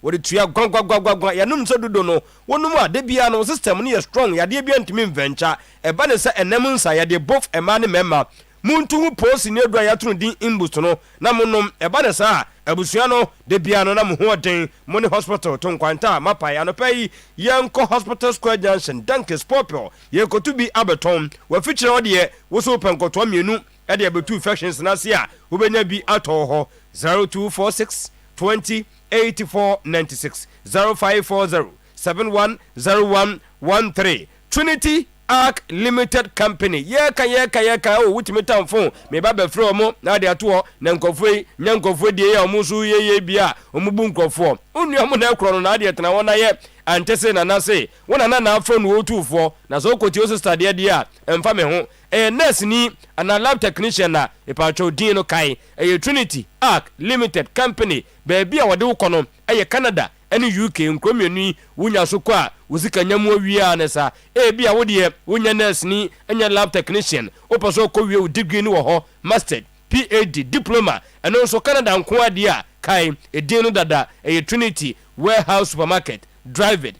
wo de tua gwagwagwagwa ya num so dodo no wonum a de bia no system no ye strong ya de bia ntimi venture e ba ne se enam nsa ya de both ema ne mema muntu hu posi ne dua ya tunu din imbus no na monom e ba ne sa abusua no de bia no na mo ho den mo ne hospital to nkwanta mapa ya no pai yenko hospital square junction dankes popio ye kotu bi abeton wa fichire ode wo so penkoto mienu e de abetu infections na se a wo benya bi ato ho 0246 20 84 96 0540 710113 Trinity Arc Limited Company yeka o wutimi tamfon me ba be fro mo na de ato na nkofoi nya nkofoi de ya omo so ye bia omubu nkofo onu amo na ekro no na de tena wona ye antese na nase wona na afro no otufo na so koti o sister de a emfa me ho nurse ni ana lab technician na ipacho din no kai Trinity Arc Limited Company be a wode ukono Canada ene UK nkromenu wunya so kwa wuzika nyamu awia na sa bia wode wunya nurse ni enya lab technician opaso ko wie degree ni wo ho master PhD diploma eno so Canada nko ade a kai edin no dada Trinity Warehouse Supermarket driver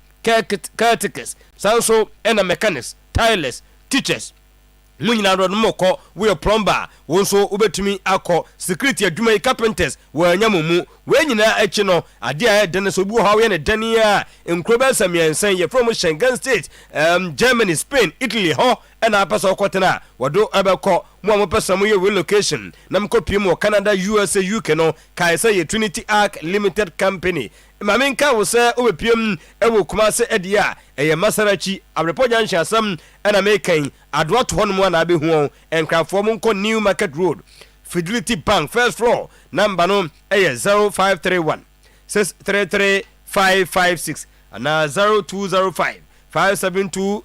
caretakers sanso ena mechanics tilers teachers munyina ro no moko we plumber wonso ubetumi akọ security adwuma carpenters wanyamumu wenyina achi no ade a den so bu ha we ne dan a enkroba samiensen ye from Schengen state Germany Spain Italy ho na apasa okotena wodo abekọ mo amopesa mo ye relocation na mkopi mo Canada USA UK no kai say ye Trinity Arc Limited Company maminka wo se obepiem ewo kuma se edia eye Masarachi abrepoja nhyasam na mekan adwa to hono na abehu enkrafo mo nko New Market Road Fidelity Bank first floor number no eye 0531 633 556 ana 0205 572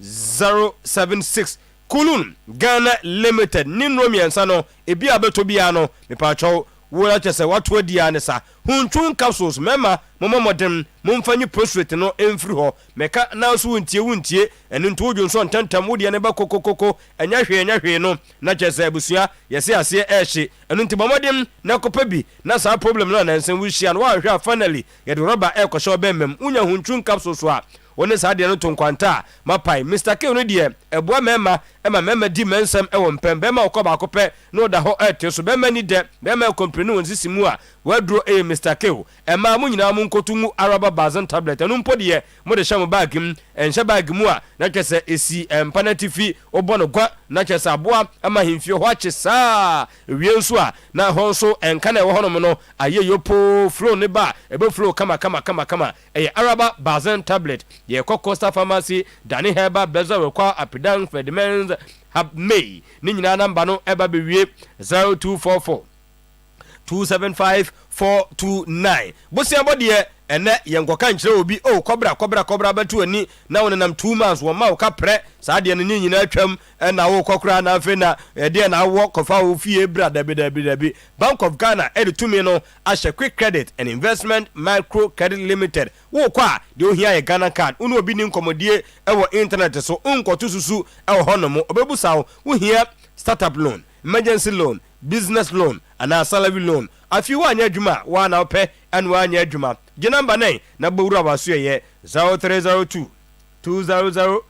076 Kulun Ghana Limited ninro miensa no ebi abeto bia no mepacho wo chese wato dia ne sa huntun capsules mema momodem momfanyi prostate no emfiri ho meka na so wuntie enu nto odwo so ntantam wo dia ne ba kokokoko enya hwe no na chese abusua yese ase ehye enu ntibomodem na kopa bi na sa problem no na nsen wo hia no wa hwe finally ye de rubber e kwhye obemmem unya huntun capsules a woni sa de no to nkwanta mapai Mr. K no de eboa mema mema di mensem ewo mpem ma okoba akopɛ no da ho ete so bema ni de bema company won sisimu a wadro Mr. K ema mu nyina mu nkotu mu araba bazen tablet enu mpo de mo de sham bag m enhye bag mu a na twese esi empanatifi obono gwa na twese aboa ama himfie ho ache saa wie nso a na ho nso enka na ewo hono no ayeyopo flow ne ba ebe flow kama araba bazen tablet ye Costa Pharmacy Dani Heba Beza rekwa Apidan Fedimens have May ni nyina namba no eba bewie 0244 275 429 bosia bodie ene yenkoka nkyere obi kobra batu ani na wonenam 2 months wo ma wo kapre saa de no nyina atwam na wo kokra na afi na de na wo kofa wo fie bra dabi Bank of Ghana edutumi no ahye quick credit and investment micro credit limited wo kwa de ohia ye Ghana card unu obi ni nkomodie ewo internet so unkoto susu ewo honomo obebusawo wo hia startup loan emergency loan business loan and salary loan afi wa anya adwuma wa na ope an wa anya adwuma je number 9 na bowura waso ye 0302 200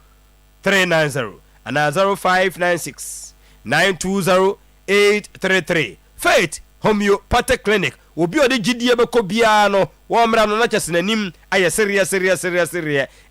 390 and 0596 920 833 Faith Homeopathic Clinic obi ode gidie beko bia no wo mra no na chese nanim aye serious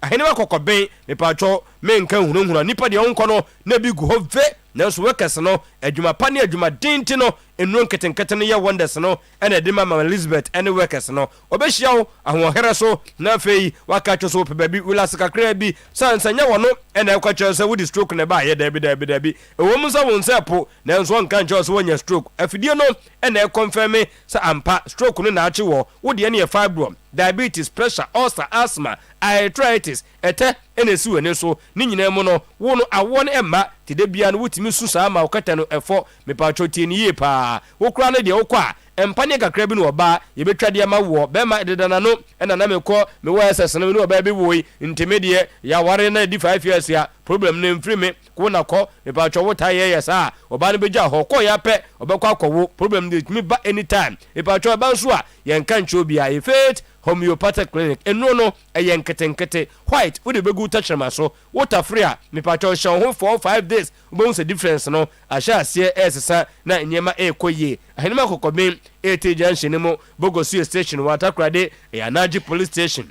ahene wa kokoben me pacho menka hunhunu nipa de onko no na bi gu ho ve nanso wekes no adwuma pa ne adwuma dinti no enro nketenkete no ye wonders no ena de mama Elizabeth ene wekes no obehia wo ahohere so na fei waka choso pe baby wilasika kra bi sansanya wono ena ekwacho se wudi stroke ne ba ye dabi ewom so won sepo nanso nka ncho so wonya stroke afidie no ena confirm sa ampa stroke no na achi wo wodi ene fibro diabetes pressure ulcer asthma arthritis ete ene si wene so ni nyina mu no wo no awo no emma ti de bia no wutimi su saa ma okata no efo me pa choti ni ye pa wo kura no de wo kwa empane kakra bi no oba ye betwa de ma wo be ma dedana no ena na me ko me wo SS no no oba bi wo intimidie ya ware na di 5 years ya problem na mfiri me ko na ko me pa cho wo ta ye yes a oba no beja ho ko ya pe obekọ akọwo problem dey me ba anytime me pa cho ba nso a ye nka ncho bia ye faith homeopathic clinic eno no eye nkete white wo de begu touchma so water free a me pa cho hwan ho 4-5 days wo se difference no ahya ase esesa na nyema ekoye ahenema kokobin ete junction mo bogosu station watakrade anaji police station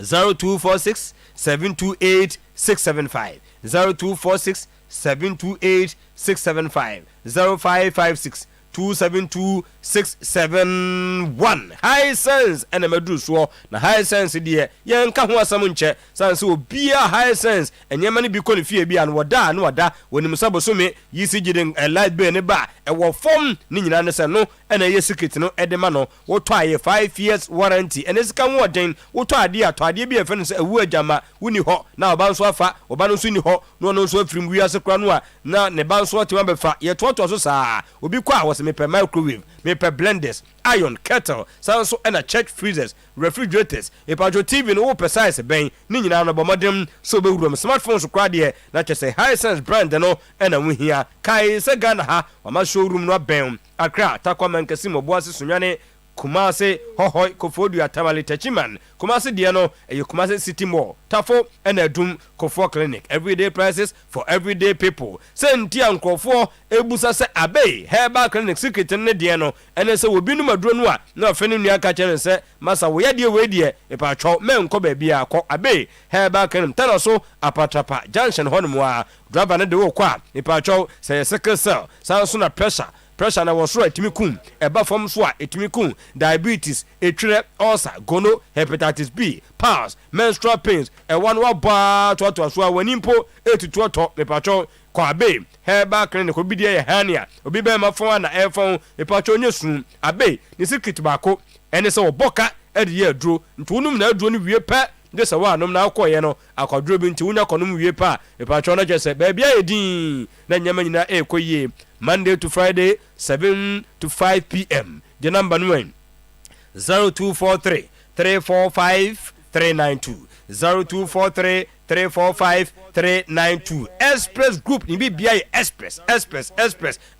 0246 728 675 0246 728 675 0556 272 671 high sense and medru so na high sense de ye nka ho asam nche sanse obia high sense enyema ne bi ko ne fie bia no wada wonim saboso me yisi giden light be ne ba e wo fom ni nyina ne se no ena ye secret no edema no wo to aye 5 years warranty ene sika ho den wo to ade atode bi efe no se ewu agama woni ho na oba nso afa oba no nso ni ho no nso afirim wiase kra no a na ne ba nso te wa befa ye to so saa obi kwa me per microwave, me per blenders, iron, kettle, so and a church freezers, refrigerators, a pajo TV no per size ben, ni na no bomodem, so be room smartphones crowd here, not just a high sense brand no, and a win here, kai se Ghana ha, or my showroom no ben, Accra, Takwaman Casimo Boasi Sunyane, Kumase, Hohoi, Kofodia Tamale Tachiman, Kumase Diano, and you Kumase City Mall, Tafo, and a Doom Kofor Clinic. Everyday prices for everyday people. Send Tian Kofor, Ebusa se Abe, Herba Clinic Secret and Diano, and I say, will be no Madronwa, no offending your catcher and say, Massa, we had your way, dear, if I call men Kobe Bia, call Abe, Herba Clinic, Tanaso, Apatapa, Junction Honmoa, Drabana de Oqua, if I call, say a second cell, sounds sooner pressure na was right timikum eba fom so a etimikum diabetes etwere ulcer gono hepatitis B PAS menstrual pains e one wa ba to so a wanimpo etutu to mepacho kwa be heba clinic obi die hania obi be ma fon na e fon mepacho nyesun abe ni secret bako ene se oboka e de ye duro ntunum na duro ni wie pe de se wa nom na akoye no akoduro bi nti wunya konum wie pa mepacho na jese ba bia edin na nyama nyina ekoye Monday to Friday, 7 to 5 p.m. The number 0243 345 392 0243 345 392 Express Group ni bibia Express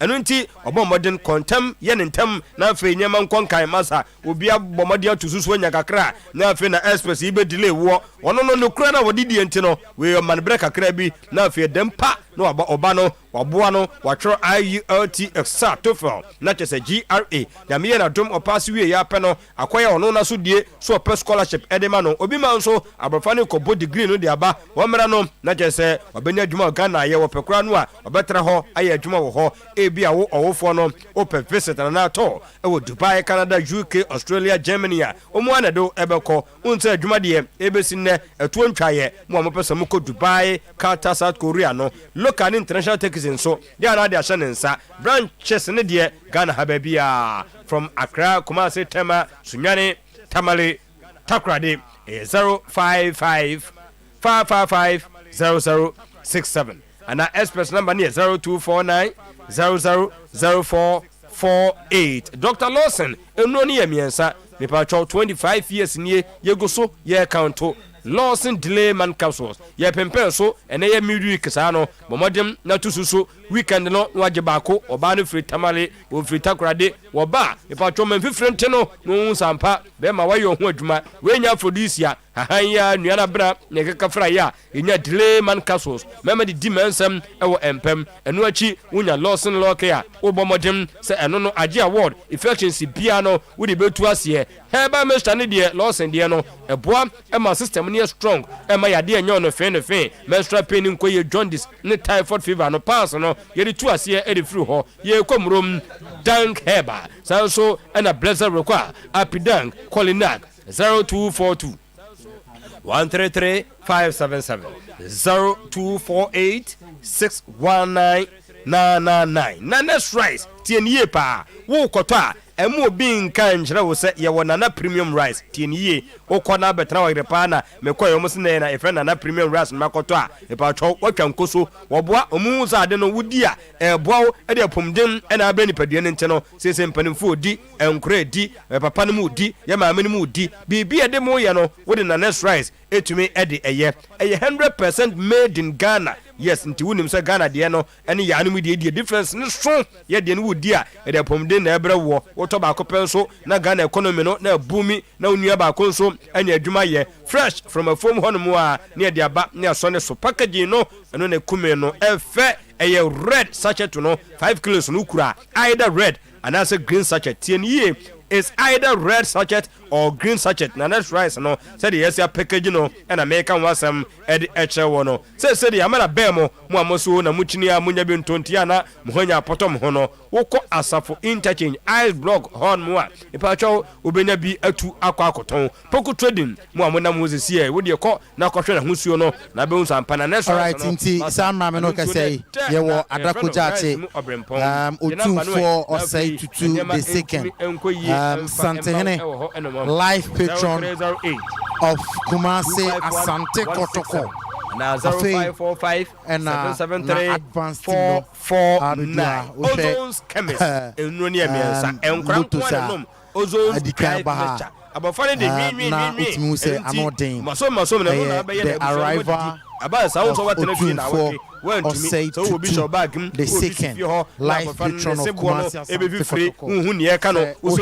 enunti obo modern contem yenentem na afa nyama nkonkan masa obi abomodi atususu anya kakra na afa na Express ibe delay wo ono no kura na wodidi enti no we man break kakra bi na afa dempa no oba no waboa no watro IULT exact TOEFL na chese GRA ya me na dom opasi wie ya pe no akoya ono na so die so pe scholarship edema no obi ma nso abrofane ko bo degree no de aba wo mra no na chese obenya dwuma Ghana ye wo pekura no a obetra ho aye dwuma wo ho ebi a wo owofo no ope visit na to e wo Dubai Canada UK Australia Germany a omu anado ebeko unse dwuma de ebesi ne etu ntwaye mo pese mo ko Dubai Qatar South Korea no local international taxes so they are not shanensa branches ne de Ghana hababia from Accra Kumasi Tema Sunyane Tamale Takrade 055 555 0067 and our express number near 0249 000448 Dr. Lawson enoni emiensa me pa 25 years nie yego so ye counto Lawson delay man capsules ye pempen so ene ye midweek sa no bomodem na tususo weekend no waje baako oba no free tamale o free takrade wo ba e pa twoma fifrente no no sampa be ma wayo ho adwuma we nya afrodisia hahan ya nuana bra ne keka fra ya nya delay man capsules mema di dimensem e wo empem eno achi unya Lawson Locare wo bomodem se eno no age award efficiency bia no wo de betu ase heba mesta ne de Lawson de no eboa e ma system ne strong e ma yade enyo no fe menstrual pain nkoye jaundice ne typhoid fever no pass no yeri tu ase e de free ho ye komrom dank heba so and a blessed require apidank colinac 0242 133 577 0248 619 999 Nanas rice tienie pa wo koto a emu obi nka nkyerɛ wo sɛ yɛwɔ nana premium rice tieniye wokɔ na bɛtena wɔ Oyerepa na mekɔ yɛ ɔmo se na ɛfrɛ nana premium rice no makɔtɔ a ɛpaatwɔ watwa nkoso wɔboa ɔmo sɛ ade no wodi a ɛboa wo ɛde apomden ɛna abɛ nipadua no nkyɛ no sese mpanimfo odi ɛnkora edi papa no mu odi yɛ maame no mu odi biribi ɛde mo yɛ no wode nana rice etumi ɛde ɛyɛ 100% made in Ghana. Yes, nti wunim sɛ Ghana deɛ no ɛne yaano mu deɛ difference ne so yɛ deɛ no wodi a ɛde apomden na ɛbrɛ wɔ wotɔ baako pɛ nso na Ghana economy no na abumi na onua baako nso ɛne adwuma yɛ fresh from a foam hɔ no mu a ne yɛde aba ne asɔ ne so packaging no ɛno ne kume no ɛfɛ ɛyɛ red sachet no 5 kilos no kura either red anaasɛ green sachet tie ne yie is either red sachet or green sachet. Na next rice no said yes ya package no and American wasam edi eche wono. Say the amana bemo mo amoso na muchini a munya bi ntontia na muhonya potom hono. Woko asafo interchange ice block horn mo a. Ipa cho obenya bi atu akwa akoton. Poku trading mo amona mo zesi e wo de ko na kwohwe na husuo no na be unsa ampa na next rice. Alright nti san ma me no kase ye wo adakojache otumfo osai tutu the second Santehene, live patron of Kumasi Asante Kotoko. Now 0545 and 773 449. Ozone's chemist in Ronia Miansa and Crantusa. Ozone's Adikabaha. About finding the arrival. About sounds of what the went to say to Bishop Bagum, the second life patron of Kumasi, every free, who near Cano, who was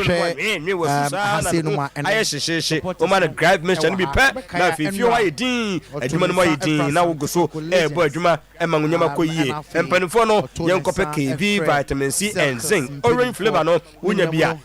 I man a grave mission be pet. Now, if you are a dean, a human way dean, now go so, a Bojuma, and Mangunamakoye, and Penifono, young copper V, vitamin C, and zinc, orange flavor, no, Unyabia,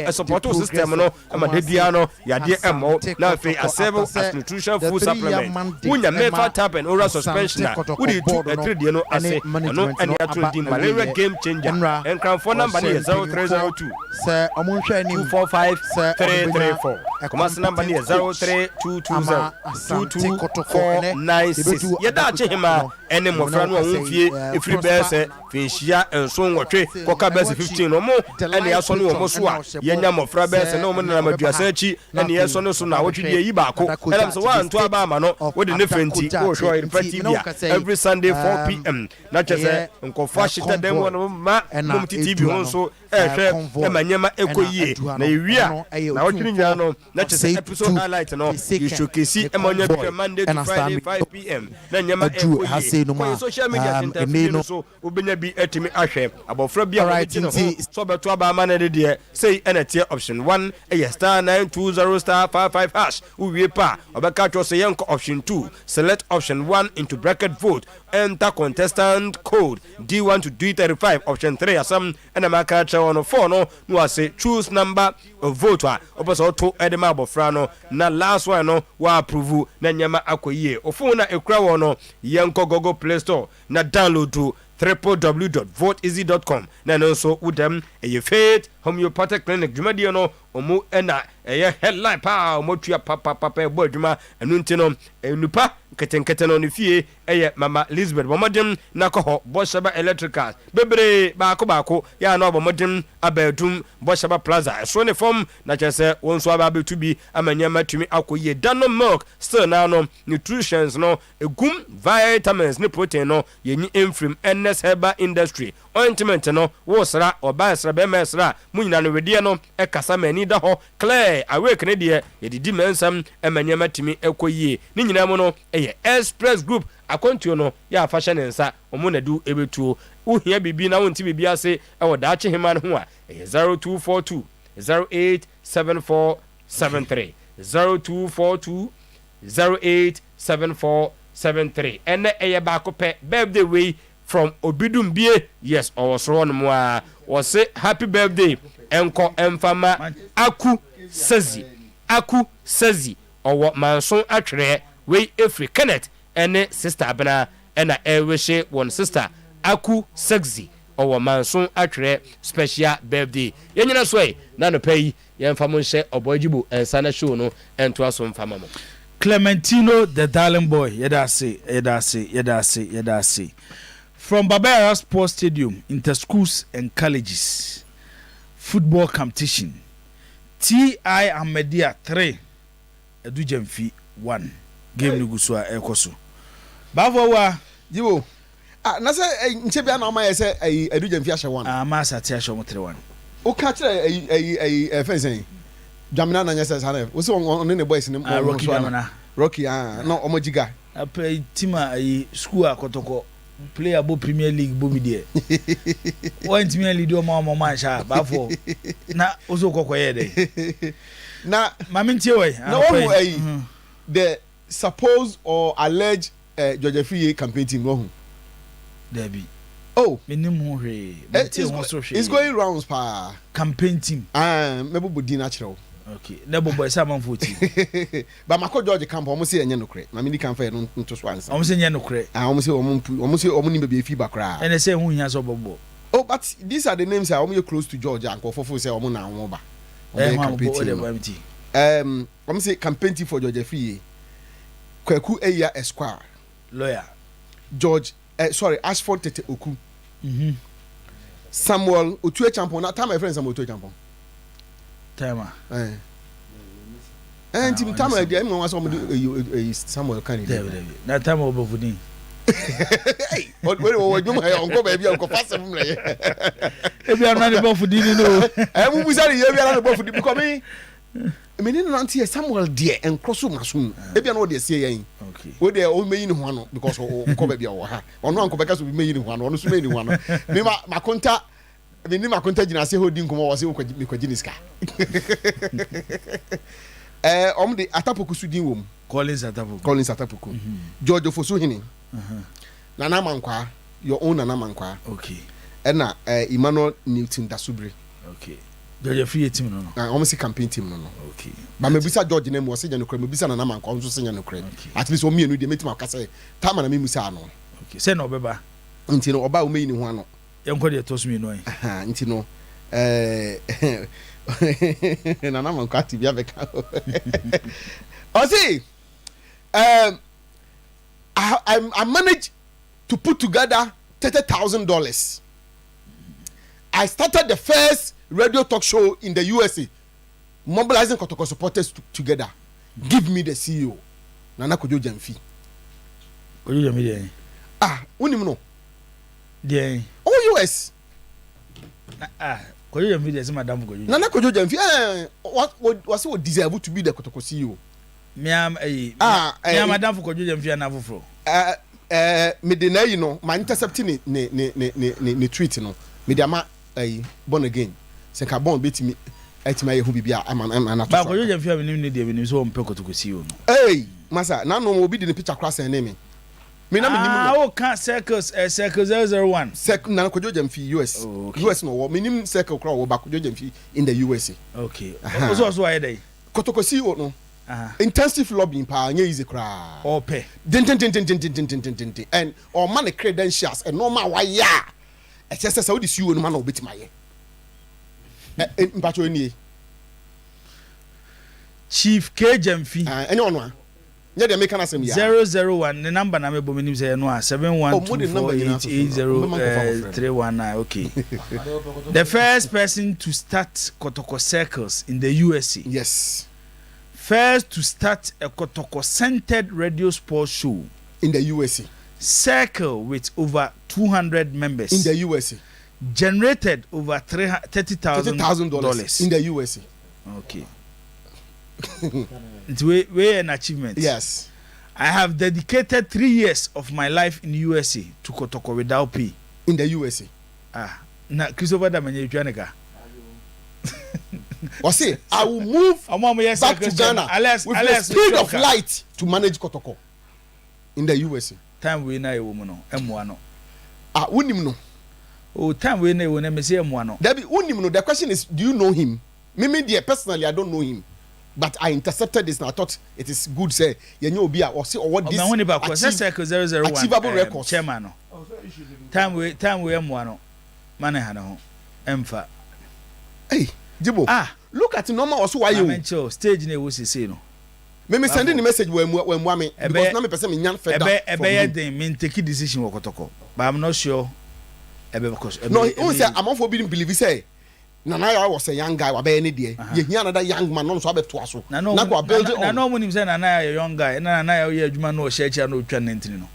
a support system, no, and Madiano, Yadia Mo, now if a several as nutrition food supplement, Unya Mefa tap and oral suspension, would you do a 3 no ase no any actually malaria game changer and crown phone number is 0302 sir omunhwa ni 245 334 commerce number is 03220 22496 yeda ache hima ene mofra no wonfie efiri bese finhia enso nwotwe koka bese 15 no mo ene yaso no mo so a yenya mofra bese no mo na maduasa achi ene yaso no so na wotwe yi baako ene so wan to aba ama no wo de ne fenti wo show Oyerepa every Sunday 4 p.m. Not just a unconfashioned them one ma TV also Emanyama Ekoye na ewia na wotwini no na chese episode highlight no you showcase Emanya Monday to Friday 5 p.m. na nyama Ekoye social media interview so obenya bi etimi ahwe abofra bia no so beto aba ma na de say enetie option 1 star 920 star 55 hash uwie pa obeka cho say yanko option 2 select option 1 into bracket vote enter contestant code D1 to D35 option 3 asam and amaka on 4 no I say choose number of voter opeso to edema abofra no na last one no wa approve na nyama akoyie ofo na ekura wo no yanko Google Play Store na download to www.voteeasy.com na no so udem eye faith homeopathic clinic dwumadi no omu na eye headline pa omotua papa ebo adwuma enu ntino enupa ketenkete no ne fie eye mama Elizabeth bomodem na koho boshaba electricals bebre baako ya na bomodem abadum boshaba plaza so ne form na chese wonso ababetu bi amanyama tumi akoye dano milk still now no nutritions no egum vitamins ne protein no yenyi enfrim NS Herbal Industry ointment no wo sra oba sra be mesra munyina no wedie no ekasa mani da ho clear awake ne de yedidi mensam amanyama tumi ekoyie ni nyina mo no Express Group akontuo no ya fashion nsa omonadu ebetuo uhia bibi na wonti bibi ase ewo daache hema no ho a 0242 087473 0242 087473 ene eye baako pe birthday way from Obidumbie yes owosoro no mo a wo say happy birthday enko emfama aku sazi owo manson atwere we Efri Kenneth ene sister abena ena ewehye won sister aku sexy owo manson atwere special birthday yenyina so na no pay yemfamo hye obojibu ensana show no ento aso mfama mo Clementino the darling boy yedase from Babera Sports Stadium, inter schools and colleges football competition. TI Ahmedia 3 Edu Jemfi 1 game ni gusua ekoso bavo wa jibo na say nche bia na o ma say Edu Jemfi ahye 1 ma sati ahye mo 3-1 o ka kire fensen Jamina na nyesa sana o se on ne boys ne Rocky Jamina Rocky no o mojiga apa tima school akotoko player bo Premier League bo mi de one Premier League o ma sha bavo na ozo kokoye dey na mamintie we na the supposed or alleged Georgia Free campaign team no Debbie minim hwe it's going rounds pa campaign team mebo bodi natural okay na bobo esa man 40 ba mako George camp omo se enye nokre na mini camp no nto so ansa omo se enye nokre omo se omo ni be fi ba kra ene se hu hia so bobo but these are the names that omo close to George and kofofo say omo na anwo ba omo say campaign team for Georgia Free Kwaku Eya Esquire lawyer George Ashford Tete Oku Samuel Otue Champion na time my friend Samuel Otue Champion timer team timer dey me wan so Samuel kan na time obofudin hey what you my uncle baby uncle fast from le e bia na dey bofudin no mu busa dey bia na dey bofudin because me ni na ntie Samuel dey enkroso masum e bia na o dey see yan okay we dey o meyi ni ho ano because uncle baby o ha ono uncle beka so be meyi ni ho ano ono so meyi ni ho ano me makonta me ni makonta gina se hodi nkomo wo se me kwaji ni ska de Atapoku sudin wom Collins Atapoku George Fosu hini Nana Mankwa your own Nana Mankwa okay na Emmanuel Newton Dasubre okay George Free team no almost campaign team no okay ba me bisa George name wo se nya no kra me bisa Nana Mankwa nso se nya no kra at least o mienu de metima ka say tama na me musa no okay say no beba nti no oba o meyi ni ho ano yenko de toss me no nti no Nana Mankwa ti bia beka o see I managed to put together $30,000. I started the first radio talk show in the USA, mobilizing Kotoko supporters together. Give me the CEO. Nana Kojo Jemfi. Kojo Jemfi. Unim no. Dey. US. Kojo Jemfi dey madam Kojo. Nana Kojo Jemfi. What was so deserve to be the Kotoko CEO? Miam madam for Kojo Jemfi na foforo. Me de na yi no ma intercept ne tweet no me de ama born again se ka born betimi etima ye hu bibia ama na to. Ba Kojo Jemfi a menim ne de menim so ompe Kotoko CEO no. Masa na no obi de ne picture cross en me na menim no. Can circles circle 001 circle na Kojo Jemfi US. US no menim circle cross wo ba Kojo Jemfi in the USA. Okay. So why dey Kotoko CEO no. Intensive lobbying pa anya easy cra ope din and or man credentials and normal why ya e say say we see no man obetima ye mpacho ni Chief K Jemfi any ono a nya de make na asem ya 001 the number na me bo menim say no 7124880319 okay. The first person to start Kotoko circles in the USA. Yes. First to start a Kotoko-centered radio sports show in the USA. Circle with over 200 members in the USA. Generated over $30,000 in the USA. Okay. It's way an achievement. Yes. I have dedicated 3 years of my life in the USA to Kotoko without pay. In the USA. Na Christopher Damanye Juanega. Or say, I will move back to Ghana with the speed of light to manage Kotoko in the USA. Time we na woman M1. Unim no. Oh, time we na me say M1. Debbie unim no. The question is, do you know him? Me personally, I don't know him. But I intercepted this and I thought it is good. Say, you know, be or see or what this achievable records. Chairman. Time we M1. Mane hano. Emfa. Hey, Jibo. Look at the normal also why you stage ne wo sese no. Me send the message when me because na me person me nyan fed up. Ebe den me take decision wo Kotoko. But I'm not sure. No, he say I'm for being believe say Nana was a young guy, wabe any day. You hear another young man, no so abe to aso. Na no munim say Nana a young guy, Nana ye adwuma no church no twa nentini no.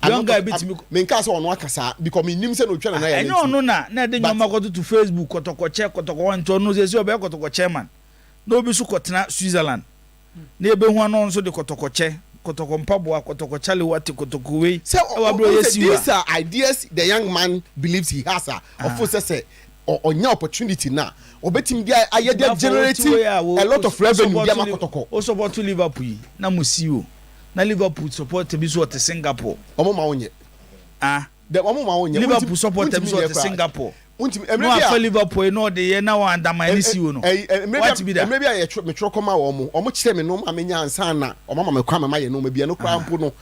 Young guy bit me nka say ono akasa because me nim say no twa na ya. No na de nyoma ko to Facebook kotoko wanto no say obe kotoko chairman. No bi su kotena Switzerland. Na ebe hu ano nso de kotoko mpaboa kotoko chale wati kotoko we. These are ideas the young man believes he has. Of say or new opportunity now. Obetim dia ayede generating a lot of revenue dia makotoko. O support Liverpool na musio. Na Liverpool support be so to Singapore. Omo ma onye. The omo ma onye. Liverpool support be so to Singapore. No Liverpool no dey na wan undermine you no. What be that? Maybe I me tro come omo. Omo kire me no ma menya ansa na omo ma me kwa me ma ye no ma bia no kra mpo no.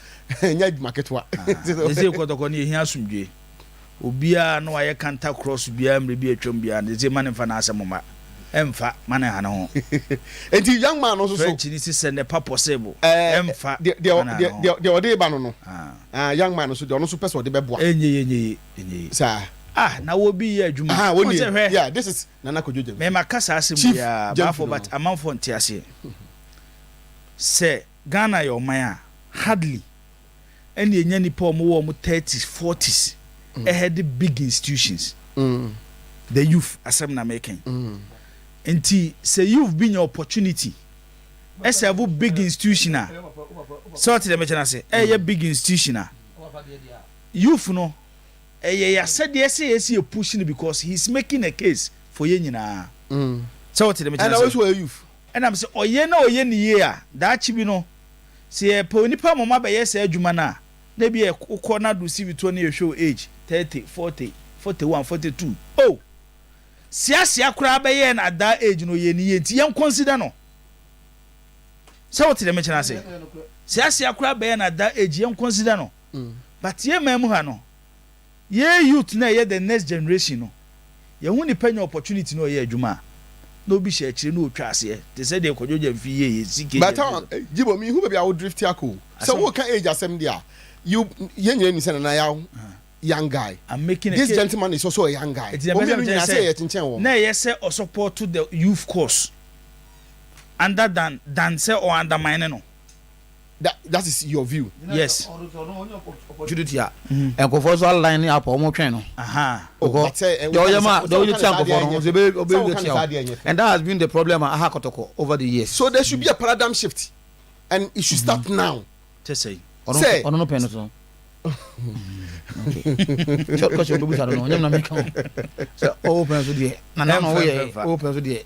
Nya market wa. Ese kotoko ni ehia asumdwe. Obia no aye kanta cross bia mre bi atwam bia ne ze mane fa na asemoma emfa mane ha no enti young man no so French ni se ne pa possible emfa de ode ba no young man no so de no so person de beboa enye sa na wo bi ye adwuma yeah this is Nana Kojojem me makasa asem bia ba for but amanfo ntiase se Ghana your man hardly ene enya ni pa omo wo mo 30s 40s ahead the big institutions the youth asem na making enti say you've been your opportunity as have big institution sort the mention say a big institution youth no ya said yes a pushing because he's making a case for ye nyina so the mention and also a youth and I'm say oye ni ye that chibi no say po nipa mama be yes adwuma na na bi e corner do see with 20 show age 30 40 41 42 oh sia kura be ye na that age no ye ni ye nti yen consider no so what the mention say sia kura be ye na that age yen consider no but ye memu ha no ye youth na ye the next generation no ye hu ni panya opportunity no ye adwuma no bi she akire no otwa ase they say they Kojojem fi ye sike but Jibo me who be a drift yako so what can age asem dia you yenye ni say na ya young guy. I'm making this gentleman is also a young guy. Na yes say or support to the youth course. Under than say or undermine no. That is your view. Yes. Opportunity and go for so line up or more train. And that has been the problem at Hakotoko over the years. So there should be a paradigm shift and it should start now. To say on no pen. Because you do not know, make so open to the open to the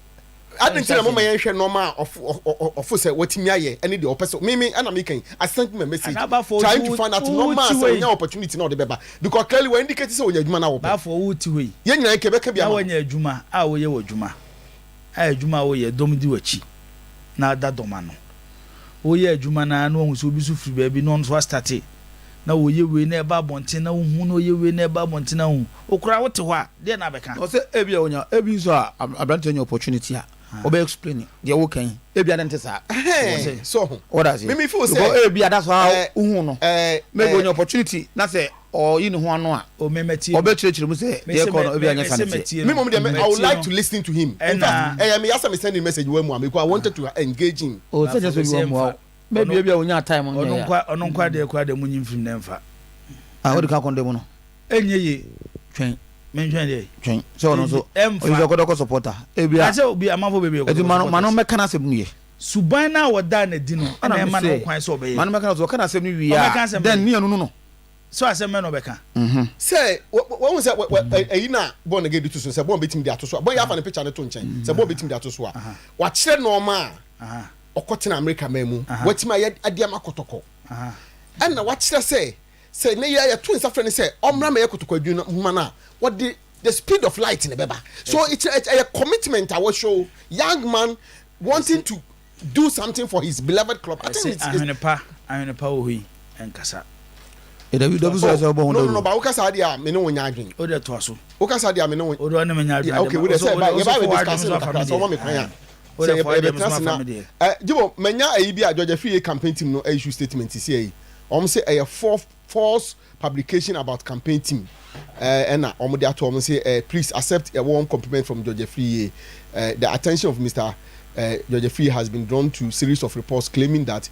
I didn't tell my normal of say what me aye any the person me and I'm making I sent me a message trying to find out normal say no opportunity no the beba because clearly we indicate say we adwuma na wo ba for wuti we ye nyina kebeka bia na wanya adwuma a wo ye adwuma a adwuma wo ye dom di wachi na da doma no wo ye adwuma na no hu so bi so firi ba bi no so start na wo ye we na ba bonte na hu no ye we na ba bonte na hu okura wote ho a de na beka o say ebia onya ebi so a abrante any opportunity a obe explain the wo kan ebia den tesa so what does it me feel say ebia that's how hu no maybe onya opportunity na say or you know ho ano a o memeti obe chire mu say dey call no ebia nya sanity me mom dey I would like to listen to him in fact me ask me send a message we mu because I wanted to engage him o say just we mu maybe ebia onya time on ya ono kwa de munyi mfim na mfa what do ka condemn no enye ye twen mention dey twen so no so you go supporter ebia ase obi amafo bebe e mano meka na asem nu ye suban na woda na di no na ema no kwan so obeye mano meka so kana asem nu wi ya then ni anu no so asem me no beka say when say e na born again do so say born betim dey atoso born ya fa na picture na to nchen say born betim dey atoso a wa kire normal okotena America memu watima ade makotoko and na wa kire say na ya twins after say omra me yakotoko adwuna huma na what the speed of light in the beba so it's a commitment I will show young man wanting to do something for his beloved club. I think it's pa ohi enkasa no but ukasa dia me no wonya adwen o de to aso ukasa dia me no o do na me nya adwen okay we dey say ba you ba we discuss so mo me kan o de for dem so Jibo menya ayi bi a Georgia free campaign team no issue statement see ayi say a fourth false publication about campaign team. And Omodia told me say, please accept a warm compliment from George Free. The attention of Mr. George Free has been drawn to a series of reports claiming that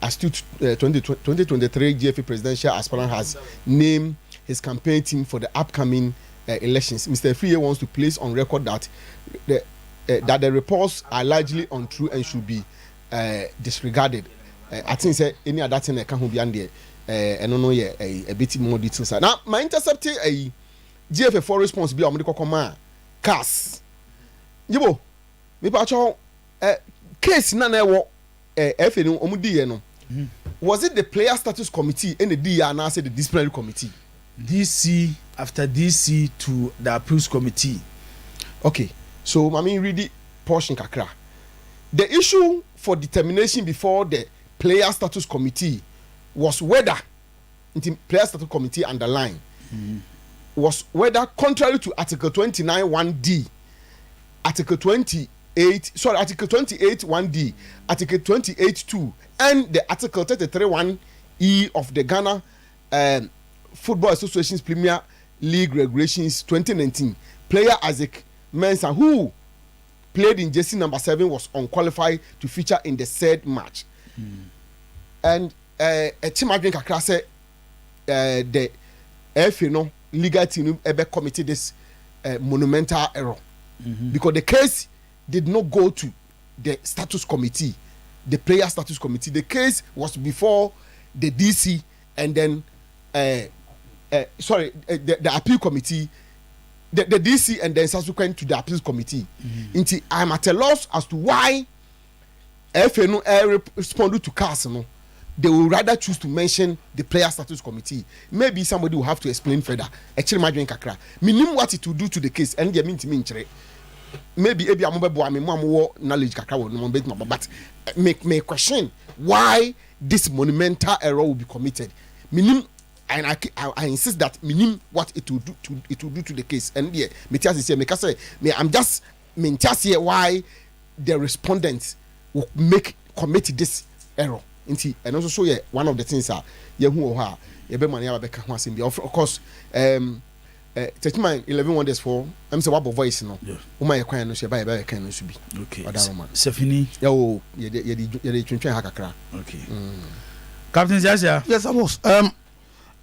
astute 2023 GFA presidential aspirant has named his campaign team for the upcoming elections. Mr. Free wants to place on record that the reports are largely untrue and should be disregarded. I think say any other thing that can be under and no a bit more details. Now my intercepting a GFA4 response be on the command cast. Yibo me pacho case na na wo FA no omudi no. Was it the player status committee and the DR now say the disciplinary committee? DC after DC to the appeals committee. Okay, so I mean read the portion kakra. The issue for determination before the player status committee was whether the player status committee underline was whether contrary to article 29 1D, article 28 1D, article 28 2 and the article 33 1E of the Ghana Football Association's Premier League Regulations 2019, player Isaac Mensah, who played in jersey number 7, was unqualified to feature in the third match. And a team agreement kakra say the FA legal team ever committed this monumental error because the case did not go to the status committee, the player status committee. The case was before the DC and then the appeal committee, the DC and then subsequent to the appeals committee. I'm at a loss as to why FA no responded to CAS. They will rather choose to mention the player status committee. Maybe somebody will have to explain further. Actually, my drink kakra. Minim what it will do to the case, and they mean to me. Maybe I'm more knowledge kakra, but make me question why this monumental error will be committed. Minim, and I insist that minim what it will do to the case. And yeah, I'm just here why the respondents will commit this error. And also show one of the things are who are of course 11 wonders for I'm say what voice no my no she buy can no be okay Sefini okay Captain Zasia. Yes, I was and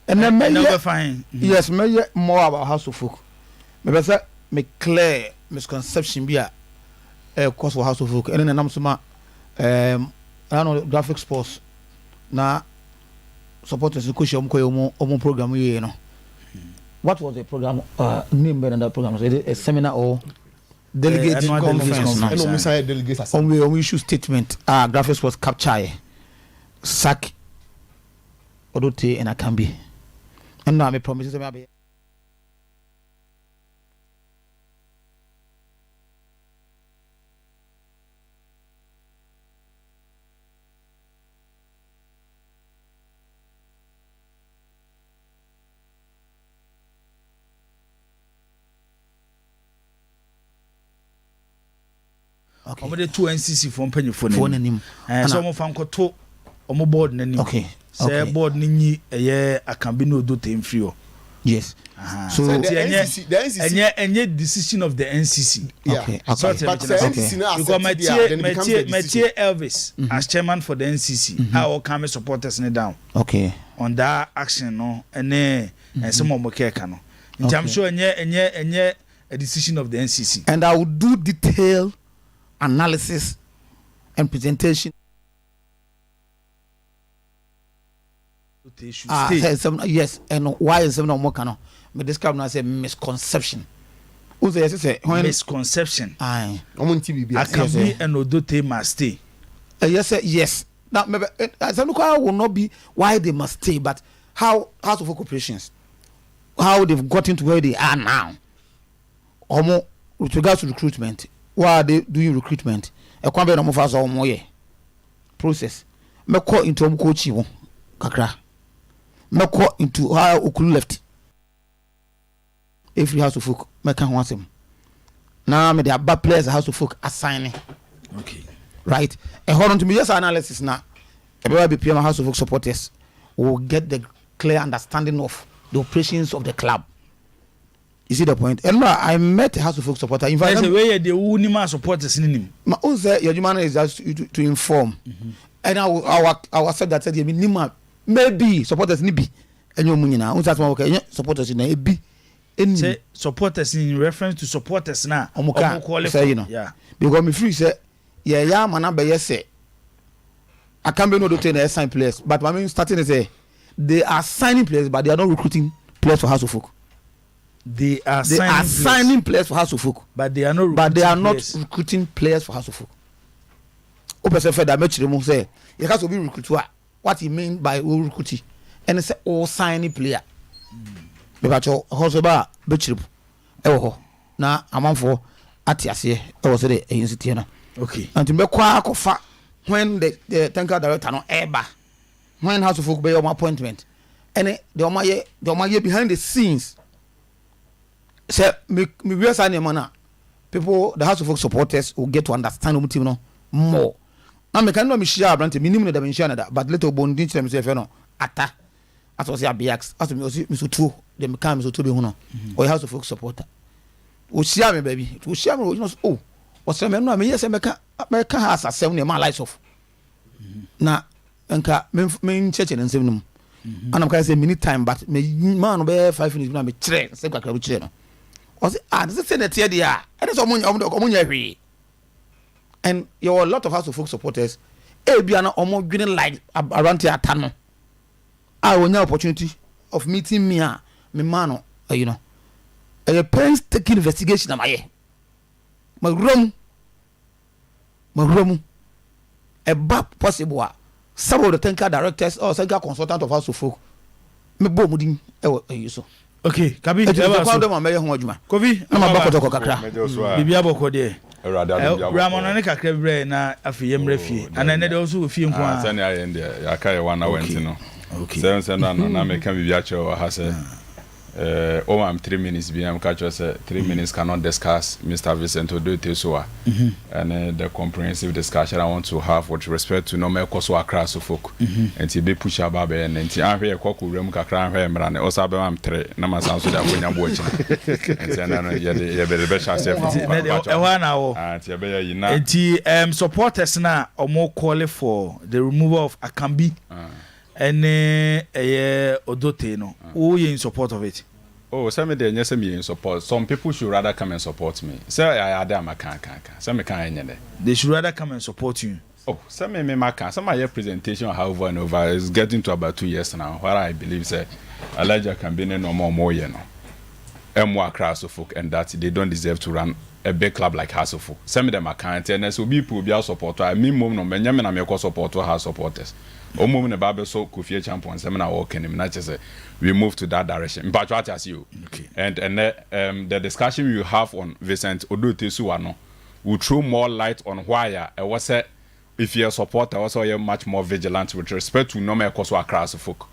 then never fine yes more about House of Folk maybe say me clear misconception be a course for House of Folk and then I'm some I know graphic sports na supporters who kushi omo program you know. What was the program name better than that program? Was it a seminar or delegate conference? We issue statement. Graphic sports capture sack odote and I can be. And now I promise you okay. Omo de 2 NCC from penny phone nim. So mo fan koto omo board nanim. Okay. Say board ni nyi akambi no do tem free o. Yes. So the NCC any decision of the NCC. Yeah. Okay. But the NCC now because Elvis as chairman for the NCC, I will come supporters down. Okay. On that action no and some of Mokeka no. I'm sure any a decision of the NCC. And I will do detailed analysis and presentation. Yes, and why is no more canon? Me describe now say misconception. Who say misconception? Aye. I can be an odote must stay. Yes. Now maybe some will not be why they must stay, but how House of Corporations, how they've gotten to where they are now. Omo with regards to recruitment. Why are they doing recruitment? A kwambe no mufasa omo ye process. Me call into omo coaching kakra. Me call into how okulu left. If you House of Folk, me can want him. Now me the bad players House of Folk assigning. Okay. Right. And hold on to me just analysis now. Everybody be PM House of Folk supporters will get the clear understanding of the operations of the club. You see the point? And I met a House of Folk supporter. In fact, the way the Unima supporters in him. My own say your man is just to inform. And I will say that the minimum maybe supporters nibi. And your money now. That's why supporters in a be. Say supporters in reference to supporters now. Say you know. Yeah. Because me free say yeah man be say. I can't be no to assign players, but I mean starting to say they are signing players, but they are not recruiting players for House of Folk. They are signing players for House of Folk, but they are not recruiting players for House of Folk. Open say that match them say it has to be recruit. What he mean by recruiting? And it's all signing player. Because your house ba betchip ewo na amanfo atiase ewo se de agency na. Okay. And me kwa akofa when the technical director no eba when House of Folk be your appointment and the omaye behind the scenes say me we say na people the House of Folk supporters will get to understand the team no more na me kan no me share brand me nim no da me share na da but later bonding to them say no ata aso say abiax aso me so two dem kan me so two be hu no or House of Folk supporter o share me baby o share me oh o say me no me yes me ka has asem ne ma lights off na enka me church ne nsem num anam ka say many time but me man no be 5 minutes na me kire say kakra kire no o say this say that here dia and so omunya hwe and you are a lot of House of Folk supporters bia na omo dwine like around here atano I will have opportunity of meeting me man you know a painstaking investigation am I my room a back possible some of the technical directors or technical consultant of House of Folk me bo mudin e so okay kabi e ba dem am ho adwuma kobi na ma bakọ kakra bibia bokọ de Ramon ne kakra bre na afie mra fie ana ne de also fie nko a sani ayen de ya kai one hour ntino okay seven na me kan bibia cho ha se I'm 3 minutes be am catch us 3 minutes cannot discuss Mr. Vincent Adu Poku and the comprehensive discussion I want to have with respect to normal koso across folk and to be push about and nti ahwe ekoko rem kakra ahwe mra na osa be am 3 na masanso da konya bo chi and na ye be be sha self e wa na wo anti be ye na nti supporters na omo call for the removal of Akambi and Odote no who you in support of it? Oh, some of them yes me in support. Some people should rather come and support me. So I adam can. Some can they should rather come and support you. Oh, some me can. Some my presentation however and over is getting to about 2 years now. Where I believe say Elijah can be no more you know. More across of folk and that they don't deserve to run a big club like House of Folk. Some of them are can't and so people be our supporter. I mean mom no Benjamin na me support to House supporters. Omo na Bible so Kofi champion seminar walking him not say we move to that direction. But what as you okay. And the discussion you have on Vincent Adu Poku no will throw more light on why I was say if you're a supporter also you're much more vigilant with respect to normal course across folk.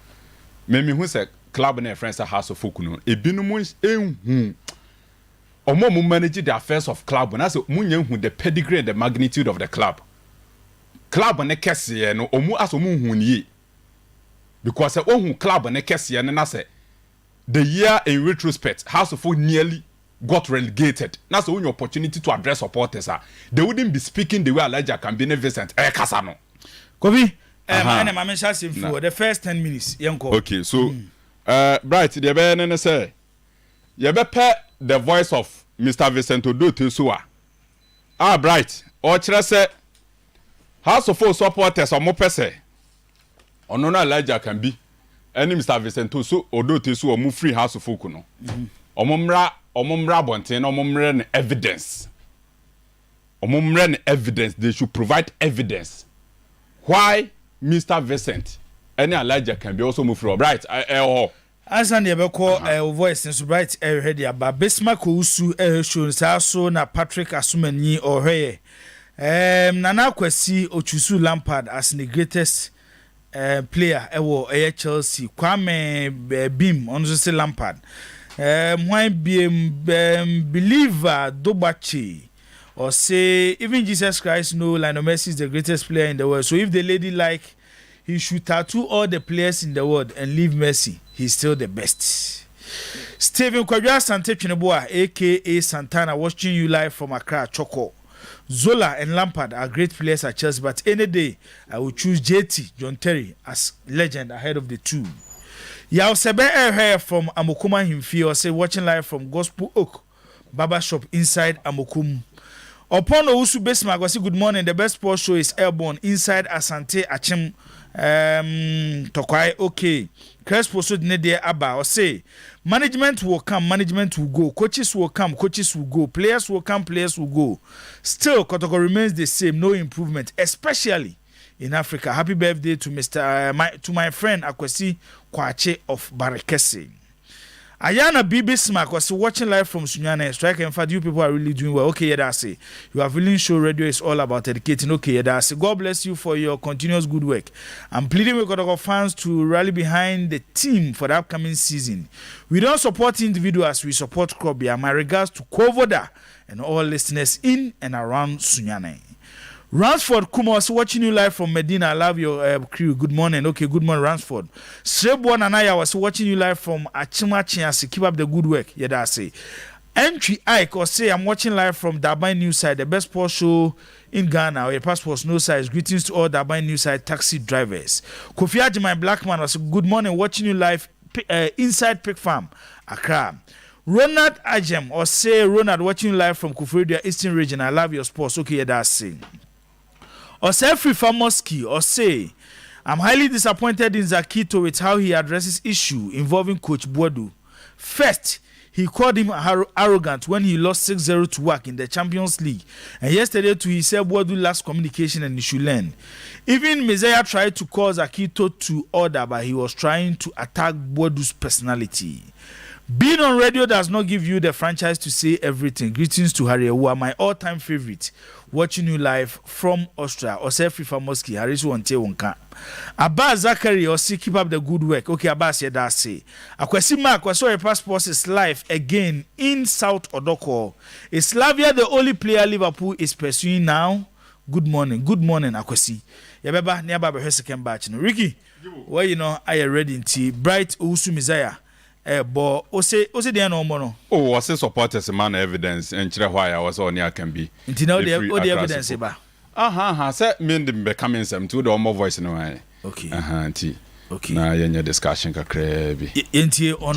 Me who say club na friends House of Folk no ebinom ehun omo mo manage the affairs of club na say munye hu the pedigree and the magnitude of the club. Club ne kese no omu aso mu hunnie because ohun club ne kese ne na say the year in retrospect House of Folk nearly got relegated. That's the only opportunity to address supporters. They wouldn't be speaking the way Elijah can be Vincent Kasano. Kobi, I'm for the first 10 minutes. Okay, so Bright, the Ben say you better the voice of Mr. Vincent Adu Poku. Bright, or say House of Folk supporters or more pese. Onona Elijah can be any Mr. Vincent Adu Poku or move free House of Folk no. Omumra bonten omumre evidence. Omumre evidence. They should provide evidence. Why Mr. Vincent any Elijah can be also moved from right? As an ever voice and so bright already about Bismarck Usu shown so na Patrick Asumani or hey. Nana Kwesi Ochusu Lampard as the greatest player ever Chelsea. Kwame Beam on the Lampard. Why believer Dobachi or say even Jesus Christ know Lionel Messi is the greatest player in the world. So if the lady like he should tattoo all the players in the world and leave Messi. He's still the best. Stephen Kwadwa Sante Chineboa, aka Santana, watching you live from Accra, Choco. Zola and Lampard are great players at Chelsea, but any day I will choose JT, John Terry, as legend ahead of the two. Yao Sebe here from Amokuma Himfi, or say watching live from Gospel Oak Barber Shop inside Amokum. Upon Owusu Besma, I say good morning. The best sports show is Airborne inside Asante Achim Tokwai. Okay. Crespo so de Abba or say management will come, management will go, coaches will come, coaches will go, players will come, players will go. Still, Kotoko remains the same, no improvement, especially in Africa. Happy birthday to my friend Akwesi Kwache of Barekese. Ayana Bibi Smack was watching live from Sunyane. Strike and Fad, you people are really doing well. Okay, yeah, that's it. You have really show radio is all about educating. Okay, yeah, that's it. God bless you for your continuous good work. I'm pleading with Kotoko fans to rally behind the team for the upcoming season. We don't support individuals, we support Krobia. My regards to Kovoda and all listeners in and around Sunyane. Ransford Kuma was watching you live from Medina. I love your crew. Good morning. Okay, good morning, Ransford. Srebwan and I was watching you live from Achimachiasi. Keep up the good work. Yeah, that's it. Entry Ike or say I'm watching live from Dabai News Side, the best sports show in Ghana. Your passports no size. Greetings to all Dabai News Side taxi drivers. Kofi Aji, my black man, was good morning. Watching you live inside Pig Farm, Accra. Ronald Ajem or say Ronald watching you live from Kufuridia Eastern Region. I love your sports. Okay, yeah, that's it. Or say Free Famoski or say I'm highly disappointed in Zakito with how he addresses issue involving Coach Boadu. First, he called him arrogant when he lost 6-0 to WAC in the Champions League. And yesterday too, he said Boadu lacks communication and he should learn. Even Messiah tried to call Zakito to order, but he was trying to attack Boadu's personality. Being on radio does not give you the franchise to say everything. Greetings to Harry Ewa, my all-time favorite. Watching you live from Austria. Ose Free Famoski, Harisu Wante Wonka. Abbas Zachary, Ose, keep up the good work. Okay, Abbas, yeah, that's it. Akwesi Mark, Waso Passports is live again in South Odoko. Is Slavia the only player Liverpool is pursuing now? Good morning, Akwesi. Yababa, nearby her second batch. Ricky, well, you know, I am ready to Bright Usu Messiah. But ose dey no more no. Oh, was supporters man evidence and chire why I was on here can be. Nti now the evidence ba. Say me dey becoming some to the more voice no why. Okay. Nti. Okay. Na yenye discussion kakra bi.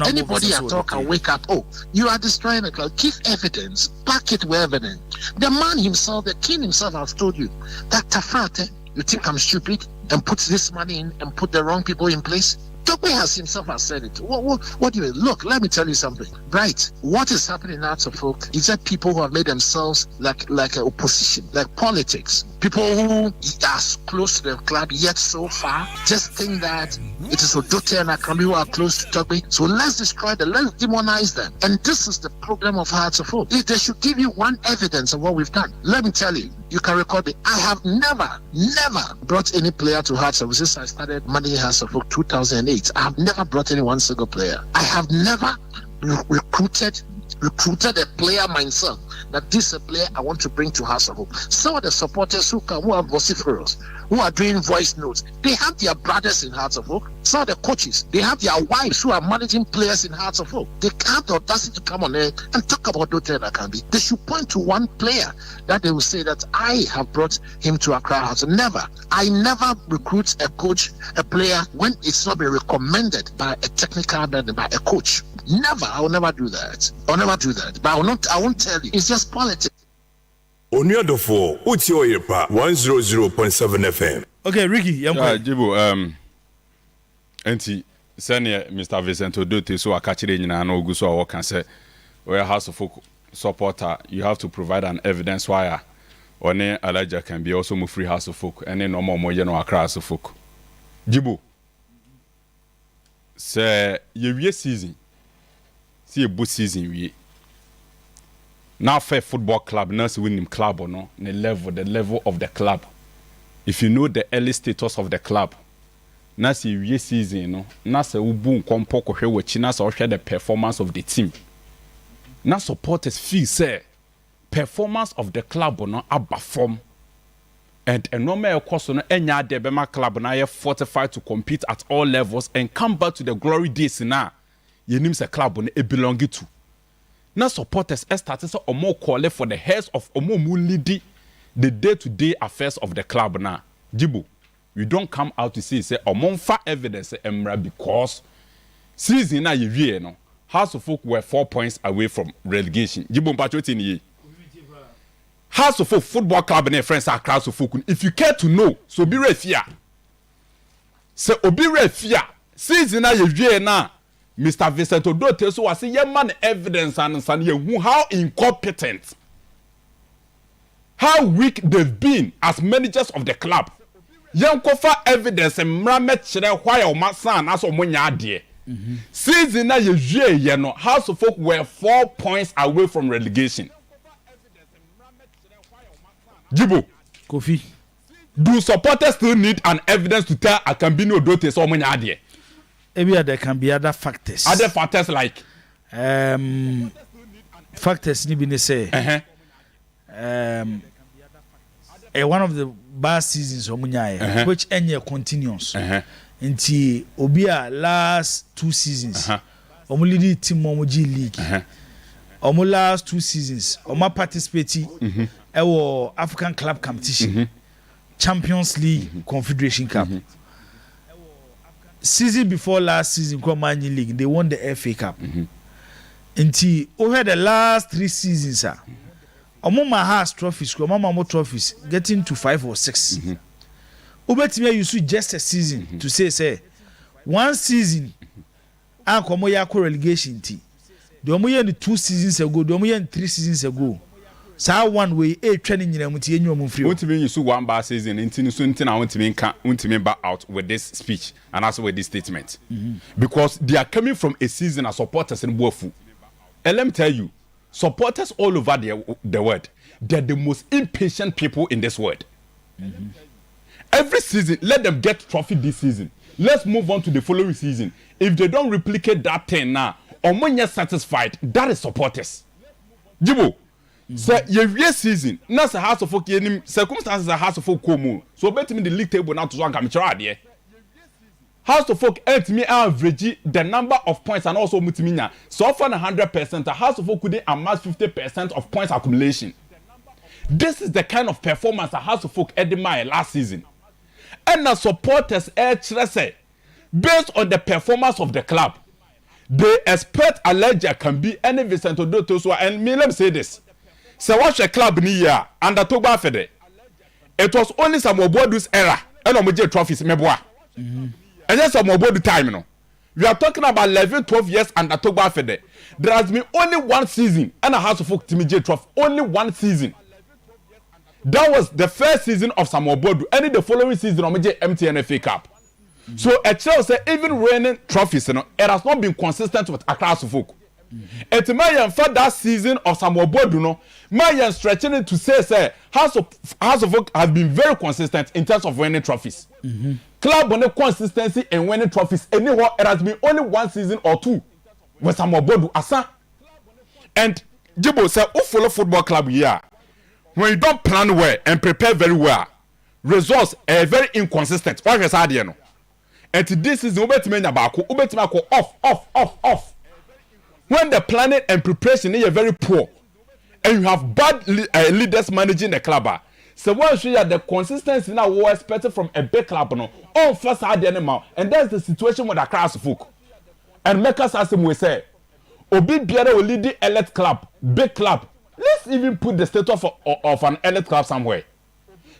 Anybody at all can wake up. Oh, you are destroying the crowd. Give evidence. Back it with evidence. The man himself, the king himself has told you that Tafate, you think I'm stupid and put this money in and put the wrong people in place? Tokwe has said it. What do you mean? Look, let me tell you something. Right. What is happening in Arts of Folk is that people who have made themselves like an opposition, like politics. People who are close to the club yet so far just think that it is Odote and Akambi who are close to Tokwe. So let's destroy them, let's demonize them. And this is the problem of Hearts of Folk. They should give you one evidence of what we've done. Let me tell you, you can record it. I have never brought any player to Hearts of Folk since I started managing Hearts of Folk 2008. I have never brought any one single player. I have never recruited a player myself that this is a player I want to bring to Hearts of Folk. Some of the supporters who are vociferous, who are doing voice notes, they have their brothers in Hearts of Folk. Some of the coaches, they have their wives who are managing players in Hearts of Folk. They have the audacity to come on air and talk about Dote Akambi. They should point to one player that they will say that I have brought him to Accra House. Never. I never recruit a coach, a player, when it's not been recommended by a technical man, by a coach. Never. I will never do that. But I won't tell you. It's just politics. Oniadofo, uti Oyerepa 100.7 FM. Okay, Ricky, Jibu, enti senior Mr. Vincent Odote so akachire nyina na ogu so a work say we House of Folk supporter, you have to provide an evidence why one Elijah can be also move free House of Folk and no more moye no Accra House of Folk. Jibu, say ye season, see a boot season we. Now fair football club, not winning club or no, the level of the club. If you know the early status of the club, now see we season, no, now say ubu kompoko here with China so share the performance of the team. Now supporters feel say performance of the club or no above form. And a normal course on any de Bema club now fortified to compete at all levels and come back to the glory days now. You name a club on it belong to. Now supporters started or more call for the heads of Omo lead the day-to-day affairs of the club now. Jibo, we don't come out to say Omo fa evidence emra because season now you no House of Folk were 4 points away from relegation. Jibo Mpacho ye. House of Folk football club and their friends are House of Folk. If you care to know, so be refia. So obi refia. Season now you now. Mr. Vincent Odote so was say man evidence and how incompetent, how weak they've been as managers of the club. Young kofa evidence and mramet chere why o masan as o munya ade. Season na ye no House of Folk were 4 points away from relegation. Jibo Kofi, do supporters still need an evidence to tell Akambino Odote so munya ade? Maybe there can be other factors. Other factors like factors ni be say one of the bad seasons omunya which any continuous until obia last 2 seasons omu lead team omu G League omu last 2 seasons omu participate ewo African Club Competition Champions League Confederation Cup. Season before last season, Commonwealth League, they won the FA Cup. Until over the last 3 seasons, Omoma has trophies, Omama trophies, getting to 5 or 6. Ubetimia you see just a season to say 1 season, and Komoya relegation tea. The Omoya 2 seasons ago, the Omoya 3 seasons ago. So one way training in muti enyo mu free. Want me you so one bad season until so I want to me back out with this speech and also with this statement. Because they are coming from a season as supporters in Bofu. And let me tell you, supporters all over the world, they're the most impatient people in this world. Every season, let them get trophy this season. Let's move on to the following season. If they don't replicate that thing now, or when you're satisfied, that is supporters. Jibo. So your season, not a House of Folk circumstances a House of Folk common. So bet me the league table now to one come House of Folk helped me average the number of points and also multimina. So for 100%, a House of Folk could amass 50% of points accumulation. This is the kind of performance a House of Folk admired last season. And the supporters based on the performance of the club, they expect a ledger can be any Vincent Odoto. And me let me say this. So watch a club in year and the Toba Fede. It was only some Obodu's era and Omoje trophies meboa. And then some Obodu time, you know. We are talking about 11, 12 years and the Toba Fede. There has been only 1 season and a House of Folk Timije trophy. Only 1 season. That was the first season of some Obodu. And the following season Omoje MTN FA Cup. So a child say even reigning trophies, you know, it has not been consistent with a House of Folk. Et my for that season of some Obodu no, my stretching it to say House of Folk has been very consistent in terms of winning trophies. Club on a consistency in winning trophies. Anywhere it has been only 1 season or 2 with some Obodu asa. And Jibo say, "Who follow football club here? When you don't plan well and prepare very well, results are very inconsistent. What is that no? And this is ubeti off. When the planning and preparation is very poor, and you have bad leaders managing the club, so once you have the consistency now we expected from a big club, no, on first had the animal, and that's the situation with the House of Folk. And make us as we say, Obi Biara will lead the elite club, big club. Let's even put the status of an elite club somewhere.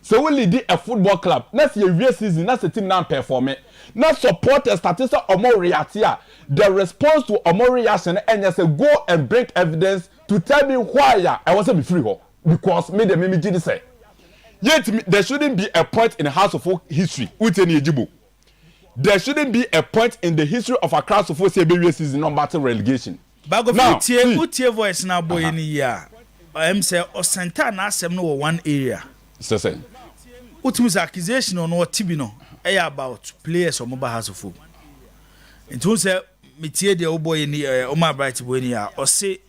So we lead a football club. Next year season, that's the team now performing. Now support a statistic or more reaction. The response to a more reaction and just go and bring evidence to tell me why I wasn't be free because me the mimi say. Yet there shouldn't be a point in the House of Folk history with any Ejibo. There shouldn't be a point in the history of a House of Folk season number 2 relegation. Bago now, utie voice now boy in year. I am say Osenta na asem no 1 area. Say. Ultimate accusation on what Tibino about players or mobile House of Folk. And to say metie the old boy in the Omar Bright boy in here or say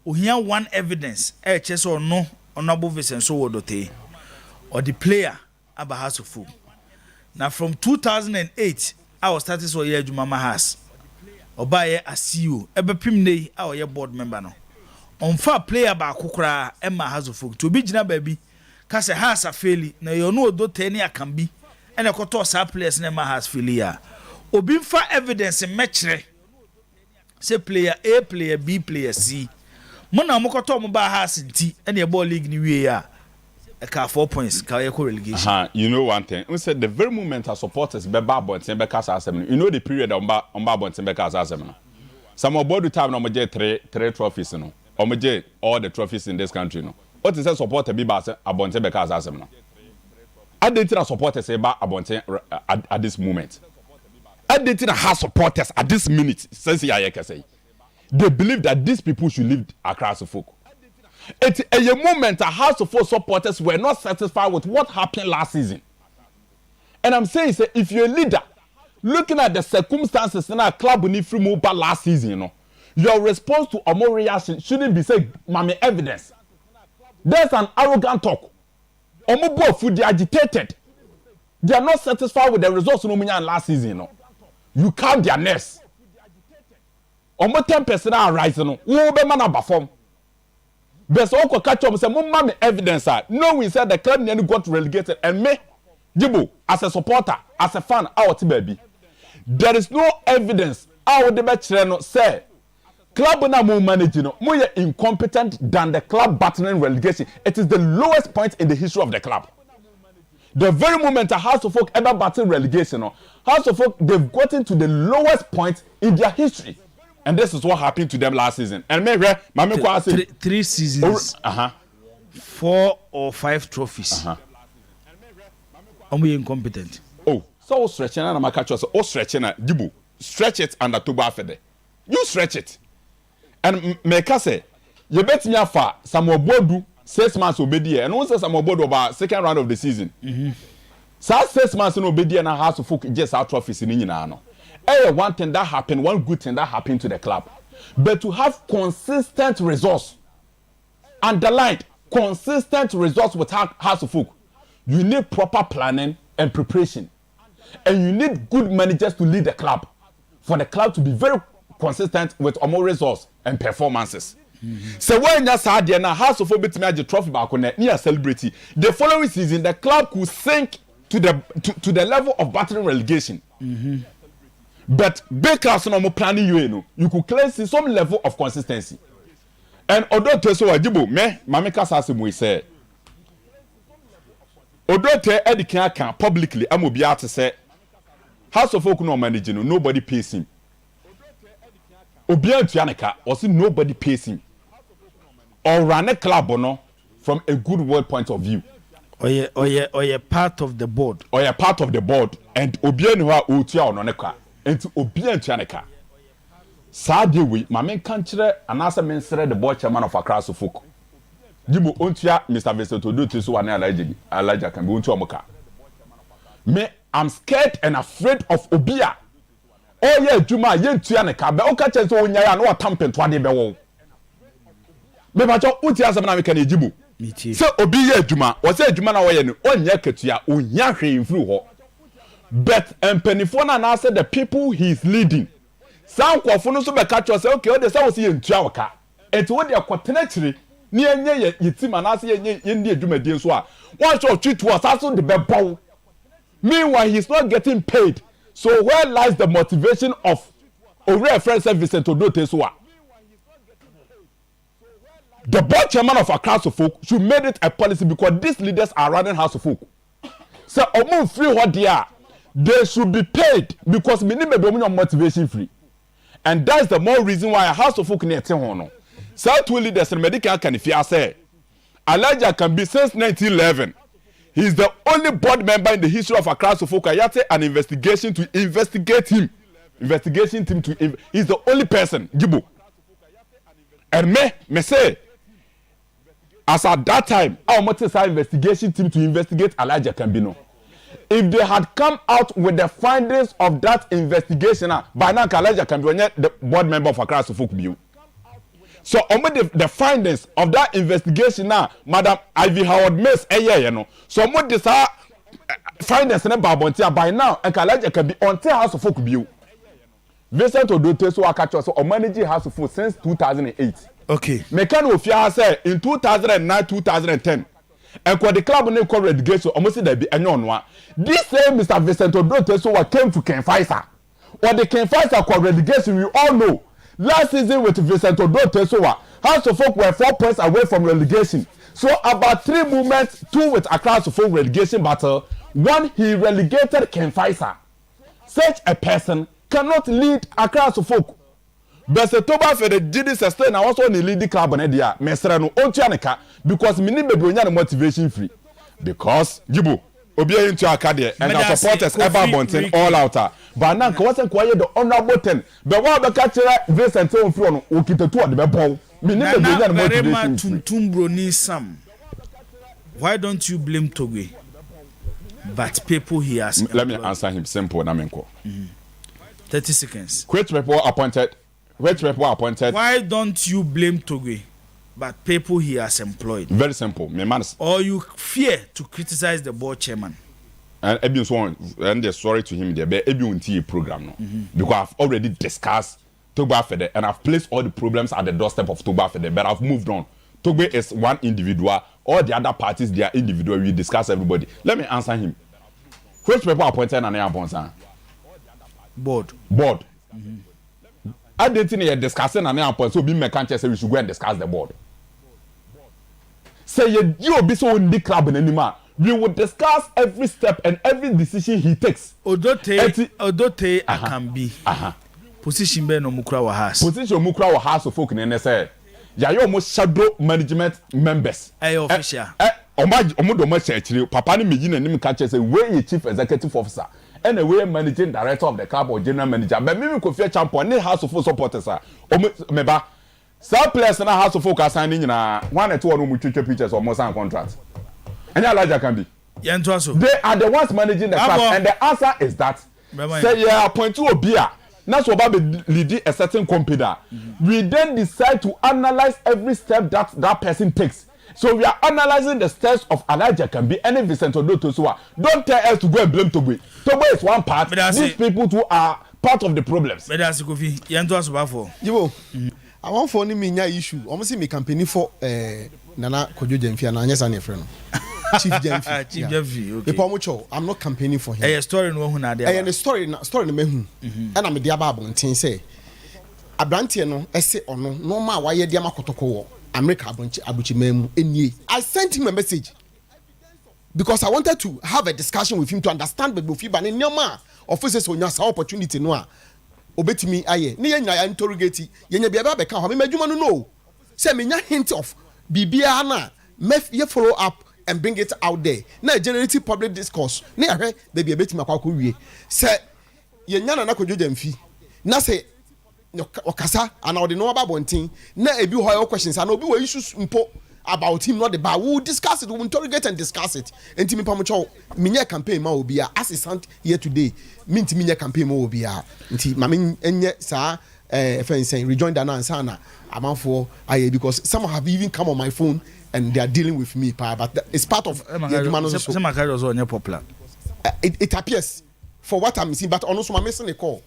we have 1 evidence chess or no honorable Vincent so wodote or the player aba House of Folk. Now from 2008 I was starting so year Jumama House. Obaye as CEO ebepim nei a oye board member no. Onfa player ba kokra Emma House of Folk to be gina baby ka se House afeli na you know do teni akambi ene koto sa players na Emma House filia. Obi mfa evidence mechre say player A, player B, player C. Mona mokoto mo ba House nti ene e ball league ni wie ya. Eka 4 points ka ye relegation. You know one thing. We said the very moment our supporters be bad boys and be cast assembly. You know the period on bad boys and be cast assembly. Some of board time no mo get three trophies no. Or mo get all the trophies in this country no. What is a supporter be bad abonte be cast assembly no. I didn't supporters say bad abonte at this moment. I didn't have supporters at this minute. Since I can say they believe that these people should live across the folk. At a moment, a House of Folk supporters were not satisfied with what happened last season. And I'm saying, if you're a leader, looking at the circumstances in our club when you moved last season, you know, your response to a more reaction shouldn't be say, "Mommy, evidence." There's an arrogant talk. Omo food they agitated. They are not satisfied with the results in last season. You know, you count their nest. Omo 10% are rising. Who be man perform? But so ko catch up say mama evidence no we said the club nearly got relegated and me Jibo as a supporter as a fan out baby there is no evidence how the match no say club na mo manage no mo incompetent than the club battling relegation. It is the lowest point in the history of the club. The very moment a House of Folk ever battled relegation no House of Folk they've gotten to the lowest point in their history. And this is what happened to them last season. And maybe three seasons. 4 or 5 trophies. And we incompetent. Oh, so stretching and I'm catch us. Oh, stretching Jibu. Stretch it under Toba Fede. You stretch it. And make us say, you bet me for some more board 6 months obedi and also some more board about second round of the season. So 6 months in obedi and a House of Folk just our trophies in Inano. One thing that happened, one good thing that happened to the club. But to have consistent results, underlined consistent results with House of Folk, you need proper planning and preparation. And you need good managers to lead the club. For the club to be very consistent with more results and performances. So when you said now House of Folk beat me the trophy back on near celebrity, the following season the club could sink to the level of battling relegation. But because no planning you could clearly see some level of consistency. And although to so ajibo me mameka sase we say although te edikan kan publicly amobi ate say House of Folk no manage no nobody pays him. Obi antuaneka or see nobody pays him. Or run a club no from a good word point of view. Or you part of the board. Or you part of the board and obi anu ha otua ononeka. Enti obi antuaneka saade we mamen kanchire anasa mensere the board chairman of Accra Folk Jibo ontua Mr. Vincent Odotu so wane alaja kan be ontua moka me I'm scared and afraid of obia oye adwuma yentuaneka be oka chense onya ya no atampento ade be wo me ba cho uti asem na me kan ejibo se obi ye adwuma wo se adwuma na wo ye no onya katua onya hwe infru ho. But penifo na say the people he is leading. Some kwafo so be catch us say okay, o dey say we see entua waka. Enti wo dey kwotena chiri ni enye yitima na say enye ndi adwumadie so a. One shot treat was also the bebo. Meanwhile he's not getting paid. So where lies the motivation of Oyerepa friend Vincent Odote so a? The board chairman of Accra Folk should make it a policy because these leaders are running House of Folk. So omo free what they are. They should be paid because minimum be motivation free. And that's the more reason why a House of Folk near Tehono. South leaders and medical can if you say Elijah can be since 1911. He's the only board member in the history of Accra Folk Ayate an investigation to investigate him. Investigation team to he's the only person, Jibo. And me say as at that time, our motive investigation team to investigate Elijah Kambino. If they had come out with the findings of that investigation, by now Elijah Kambino, the board member of Accra Folk Bio. So, the findings of that investigation now, Madam Ivy Howard Miss, so, finance ne ba bontia by now and Kalaja can be on House of Folk view. Vincent Odote so akacho so manage House of Folk since 2008. Okay. Mekano Ofia say in 2009 2010 and the club name called relegation almost there be anyone. This same Mr. Vincent Odote so came to Ken Faisal. Or the Ken Faisal called relegation we all know. Last season with Vincent Odote so House of Folk were 4 points away from relegation. So about 3 movements, 2 with Accra House of Folk relegation battle. 1 he relegated Ken Faisal. Such a person cannot lead Accra House of Folk. But the Toba for the GD sustain I also only lead the club on Edia, Mesrano, Ochianica, because mini baby motivation free. Because Jibu, Obia into Arcadia and our supporters ever wanting all out. But now, wasn't quiet the honorable 10. But what the catcher, Vincent Tom Flon, Okita to the ball. Nana Berema Tuntumbro needs some. Why don't you blame Togwe? But people he has. Let me answer him simple, Namenko. 30 seconds. Which people appointed? Why don't you blame Togwe? But people he has employed. Very simple. Or you fear to criticize the board chairman. And Ebi's one, and they're sorry to him, they're Ebi program. Because I've already discussed Togba Fede and I've placed all the problems at the doorstep of Togba Fede, but I've moved on. Togba is one individual, all the other parties, they are individual. We discuss everybody. Let me answer him. Which people appointed and I Board. I didn't think you're discussing and I appointed, so be mechanic, say we should go and discuss the board. Say you be so in the club in anymore. We will discuss every step and every decision he takes. Odote can be. Position be no mukra wa house. Position mukra wa house of folk in NSA. Ya you almost shadow management members. Official. Omo do church. Papa ni meji na nim catch say we chief executive officer and we managing director of the club or general manager. But me ko fear champion ni house of folk supporters ah. Meba. Some players na house of folk assigning na one or two no mu twetwe pictures or more sign contract. Any Elijah can be. They are the ones managing the club and the answer is that say yeah appoint to Obia. That's what about leading a certain company. We then decide to analyze every step that person takes. So we are analyzing the steps of Elijah can be any Vincent Odoto. So don't tell us to go and blame Togbe. Togbe is one part. These people too are part of the problems. But that's Kofi. You I want for me issue. Almost me campaign for Nana Kojo Jemfi and Anya Sane friend. Chief Jemfi. Chief Jemfi. Okay. I'm not campaigning for him. A story no hu na there. A story no me hu. And I'm the ababon tin say. Abrantie no ese ono no ma wa ye dia makotoko wo America abuchi memu enie. I sent him a message because I wanted to have a discussion with him to understand the Bofiba ne nyoma officers onya sa opportunity no a obetimi aye. Ne ye nyina interrogate ye nya bia ba beka ho me madwuma no. Say me nya hint of bibia na ye follow up and bring it out there. Now generating public discourse. Na ahwe da bia betimi akwa wie. Say ye nya na Kojo Jemfi. Na say okasa and all the no about bontin. Na ebi ho questions and obi we issues mpo about him not the bar. We will discuss it, we will interrogate and discuss it. Enti me pamocho minya campaign ma obi a assistant here today. Minti minya campaign ma obi a. Enti ma enye sa rejoin the answer na amanfo aye because some have even come on my phone and they are dealing with me but it's part of the human also popular. It appears for what I'm seeing but also I'm missing a call.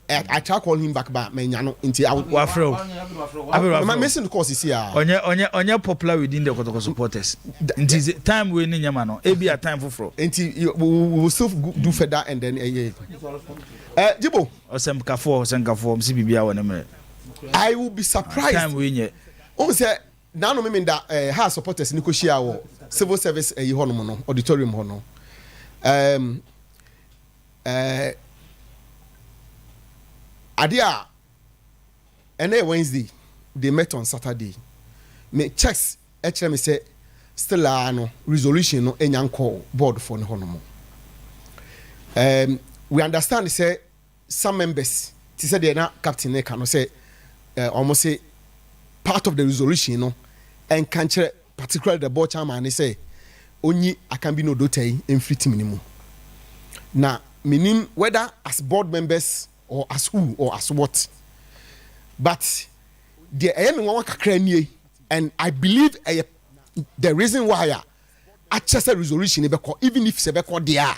I try call him back but me nyano nti I'm missing the call is here. Onye popular within the Kotoko supporters. Nti time we ni nyama no e be a time for nti we will still do further and then Jibo osemkafo msi bibia wona me I will be surprised time we nye o say na no me that ha supporters ni ko share wo civil service yi hono no auditorium hono Adia and Wednesday they met on Saturday. Me checks me say still no resolution no enyanko board for no hono. We understand say some members ti say they na captain ne can say almost say part of the resolution no and can't particularly the board chairman say only I can be no dote in free team anymore. Now meaning whether as board members or as who or as what, but the and I believe the reason why access resolution even if sebeko there,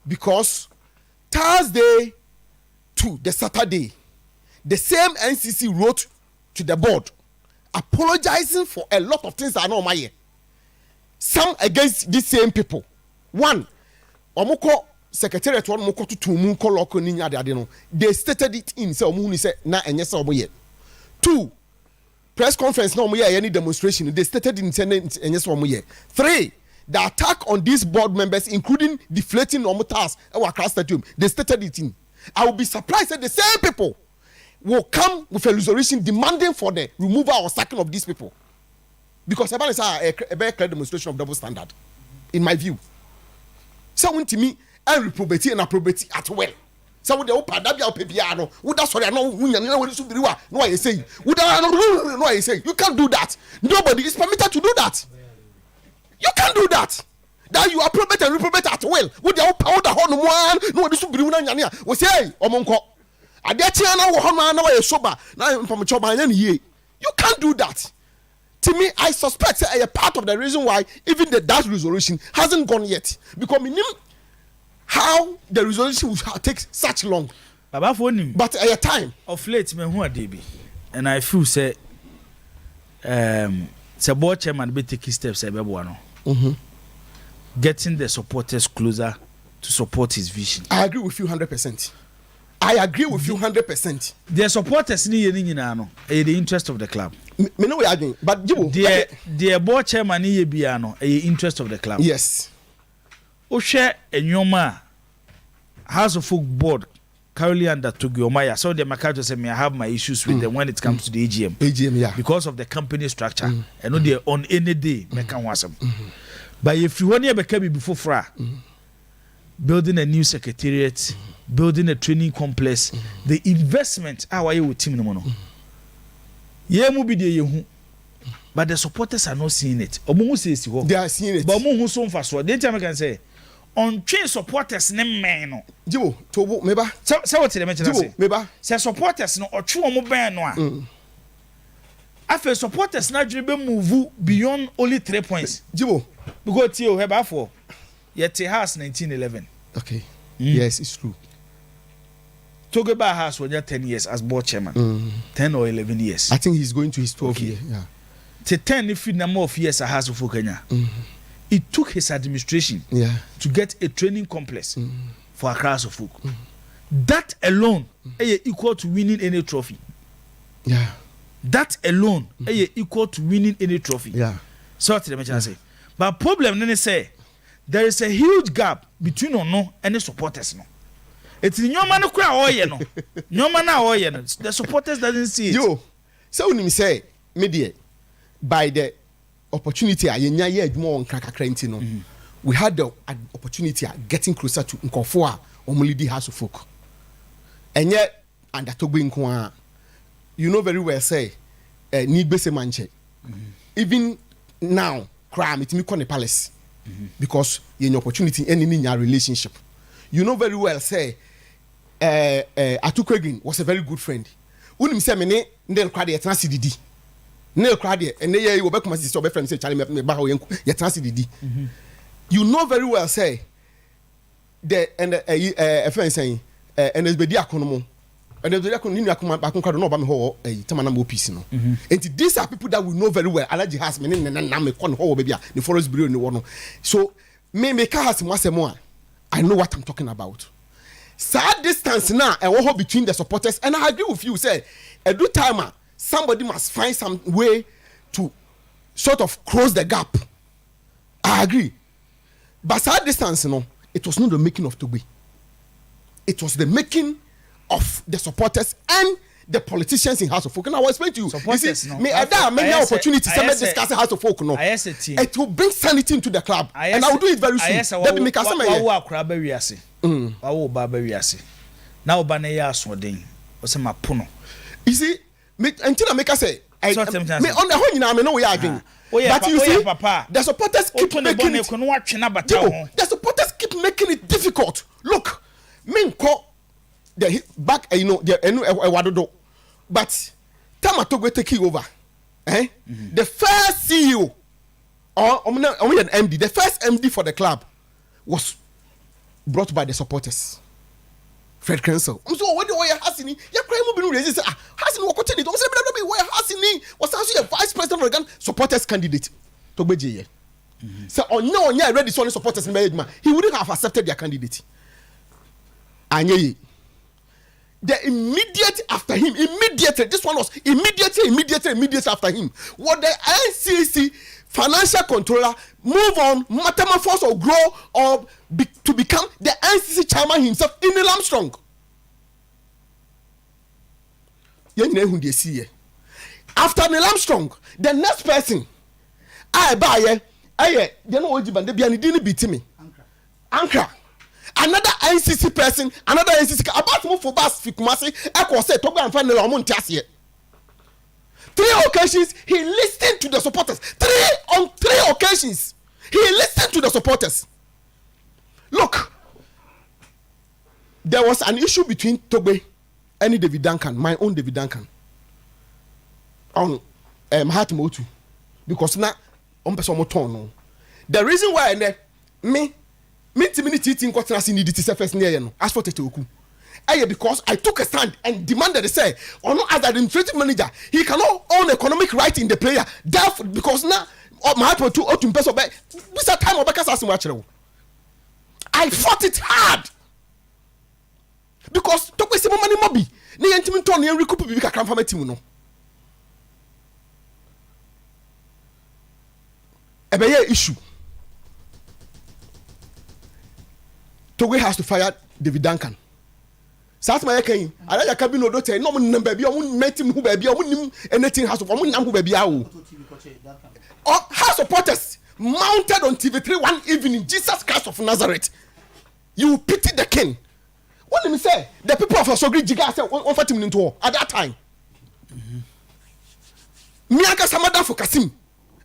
because Thursday to the Saturday, the same NCC wrote to the board apologizing for a lot of things that are not my. Some against these same people. One, omoko secretariat one moko to munko loko ninya de no. They stated it in say omu say na enye say omo ye. Two, press conference na omo ye any demonstration. They stated in say enye say omo ye. Three, the attack on these board members, including deflating omo task at Accra Stadium. They stated it in. I will be surprised that the same people will come with a resolution demanding for the removal or sacking of these people, because everyone is a very clear demonstration of double standard, in my view. Someone to me and reprobate and approbate at well. Someone the open that be our piano. Would that sorry no I say. Would that no I say. You can't do that. Nobody is permitted to do that. You can't do that. That you approbate and reprobate at will. Would the power the horn one? No, this will be one. We say omonko. You can't do that. To me, I suspect a part of the reason why even that resolution hasn't gone yet, because we knew how the resolution would take such long. But at a time of late, me who are DB, and I feel say, the board chairman be taking steps. Getting the supporters closer to support his vision. I agree with you 100%. I agree with you 100%. The supporters need the interest of the club. Me know we arguing, but the board chairman need the interest of the club. Yes. O share a nyoma House of Folk board currently undertook Yomaya. So the Makato said, "Me, I have my issues with them when it comes to the AGM." AGM, yeah. Because of the company structure, and they on any day make wasam. But if you want to become before fra, building a new secretariat. Building a training complex, the investment our with team no mono. Ye mu bi de yehu. But the supporters are not seeing it. Omo say si ho. They are seeing it. But omo hu so mfa so. The time I can say on train supporters ne men no. Jibo tobo meba. Say what the mention say. Meba. Say supporters no otwe omo ben no a. After supporters na dwe be move beyond only 3 points. Jibo. Because you have afọ. Yet has 1911. Okay. Yes, it's true. Togeba has 10 years as board chairman. 10 or 11 years. I think he's going to his 12th year. Yeah. To 10 if you number of years a House of Kenya. It took his administration to get a training complex for Accra of Folk. That alone is equal to winning any trophy. Yeah. That alone is equal to winning any trophy. Yeah. So what I say. But problem then say there is a huge gap between Ono and the supporters no. It's nyoma no kura oye no. Nyoma na oye no. The supporters doesn't see it. Yo. So when you say media by the opportunity ayenya ye adwuma on krakakra nti no. We had the opportunity of getting closer to nkofo a omulidi House of Folk. Enye andatogbe nko a you know very well say need bese manche. Even now crime it me call the palace. Because you have opportunity any in your relationship. You know very well say Atu Kwegin was a very good friend. Unim say me ne kwade yetna CDD. Ne kwade and ye you back my sister be friend say Charlie me ba ho yetna CDD. You know very well say the and a friend saying and there's be akonomo. And there's akonomo ni akoma ba kwado no ba me ho tamana mo peace no. And these are people that we know very well. Alaji has me na me kon ho be bia the forest bureau ni wono. So me ka has mo asemo I know what I'm talking about. Sad distance now and between the supporters, and I agree with you. Say, a good timer, somebody must find some way to sort of close the gap. I agree, but sad distance, it was not the making of Toby. It was the making of the supporters and the politicians in House of Folk. And I will explain to you. Supporters, you see, may many opportunities to discuss House of Folk. No, it will bring sanity into the club, and I will do it very soon. Let me make a you see, until make us say, me on the whole, I know we are arguing. But you see, the supporters keep making it. The supporters keep making it difficult. Look, Minko, the back, the but Tamatogo take over. The first CEO or an MD. The first MD for the club was brought by the supporters. Fred Crenshaw. So when the way Hassini, your crime will be resisted. Hassini will continue. Don't say where Hassini was actually a vice president of the supporters candidate to Beji. So on no, yeah, ready to supporters in Belgium. He wouldn't have accepted their candidate. And the immediate after him, immediately, this one was immediately after him. What the NCC financial controller move on, metamorphose or grow or to become the NCC chairman himself in Neil Armstrong. You know who they see. After Neil Armstrong, the next person, you know what they didn't beat me. Ankara. Another NCC person, another NCC about to move for Bas Fikumasi, Echo said, Togo and Fanel Amon Tiasie. 3 occasions, he listened to the supporters. 3 occasions, he listened to the supporters. Look, there was an issue between Tobe and David Duncan, my own David Duncan, on Heart Motu, because now, the reason why me teaching what I need to first near as for Tetuku. Because I took a stand and demanded, say, or not as administrative manager, he cannot own economic right in the player. Therefore, because now my heart was too old to person. This a time of I fought it hard because talk with some money mobi. Ni intimate Tony and recoup we can from a team. No, a big issue. Togo has to fire David Duncan. South America, I like a cabin or daughter, no one baby, I won't met him who baby, I wouldn't anything has to woman who baby. House supporters mounted on TV3 one evening, Jesus Christ of Nazareth. You pity the king. What did he say? The people of Osogri Jiga said, 140 minutes war at that time. Miaka Samada for Kasim.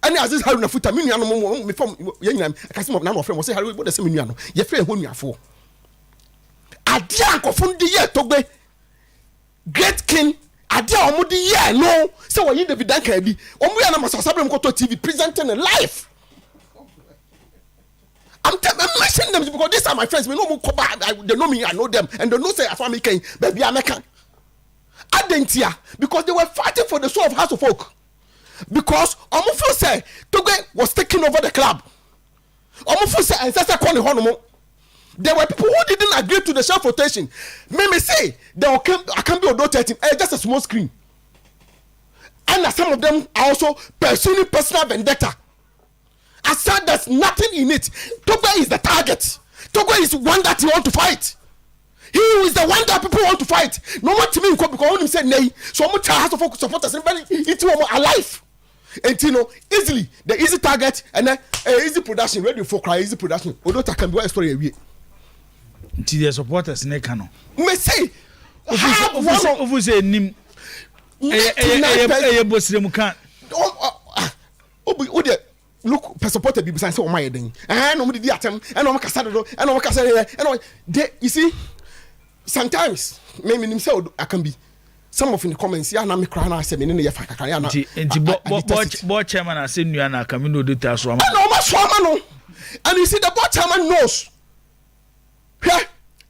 And as this Haruna Futa, Miniano, from young Kasim of Nano friend was saying, what the same Miniano, your friend whom you are for. Adia Kofundi ye Tobe Great King Adia Omudi ye no so when you David Duncan bi omu ya na masasabem ko to TV presenting live. I'm mentioning them because these are my friends. We know mo they know me, I know them, and they know say afami ken baby American. Adentia because they were fighting for the soul of House of Folk. Because Omufo say Tobe was taking over the club. Omufo say ancestor Kwani Honomo. There were people who didn't agree to the shelf rotation. Me say I can't be a daughter team. Just a small screen. And some of them are also pursuing personal vendetta. I said there's nothing in it. Togo is the target. Togo is one that you want to fight. He is the one that people want to fight. No one to me because only said nay. So much has to focus supporters and it's alive. And you know, easily the easy target and then easy production, ready for cry, easy production. Although I can be a story a week. The supporters ne kano me say ofu say nim bosire mu kan obi look supporter bi say o my den no mo di atem and o kasa do and o kasa and you see sometimes me nim say I can be some of in the comments ya na me cry na say me ne ye fa kakara ya na board chairman say nua na kamino do ta so ama no ma so ama no and you see the board chairman knows.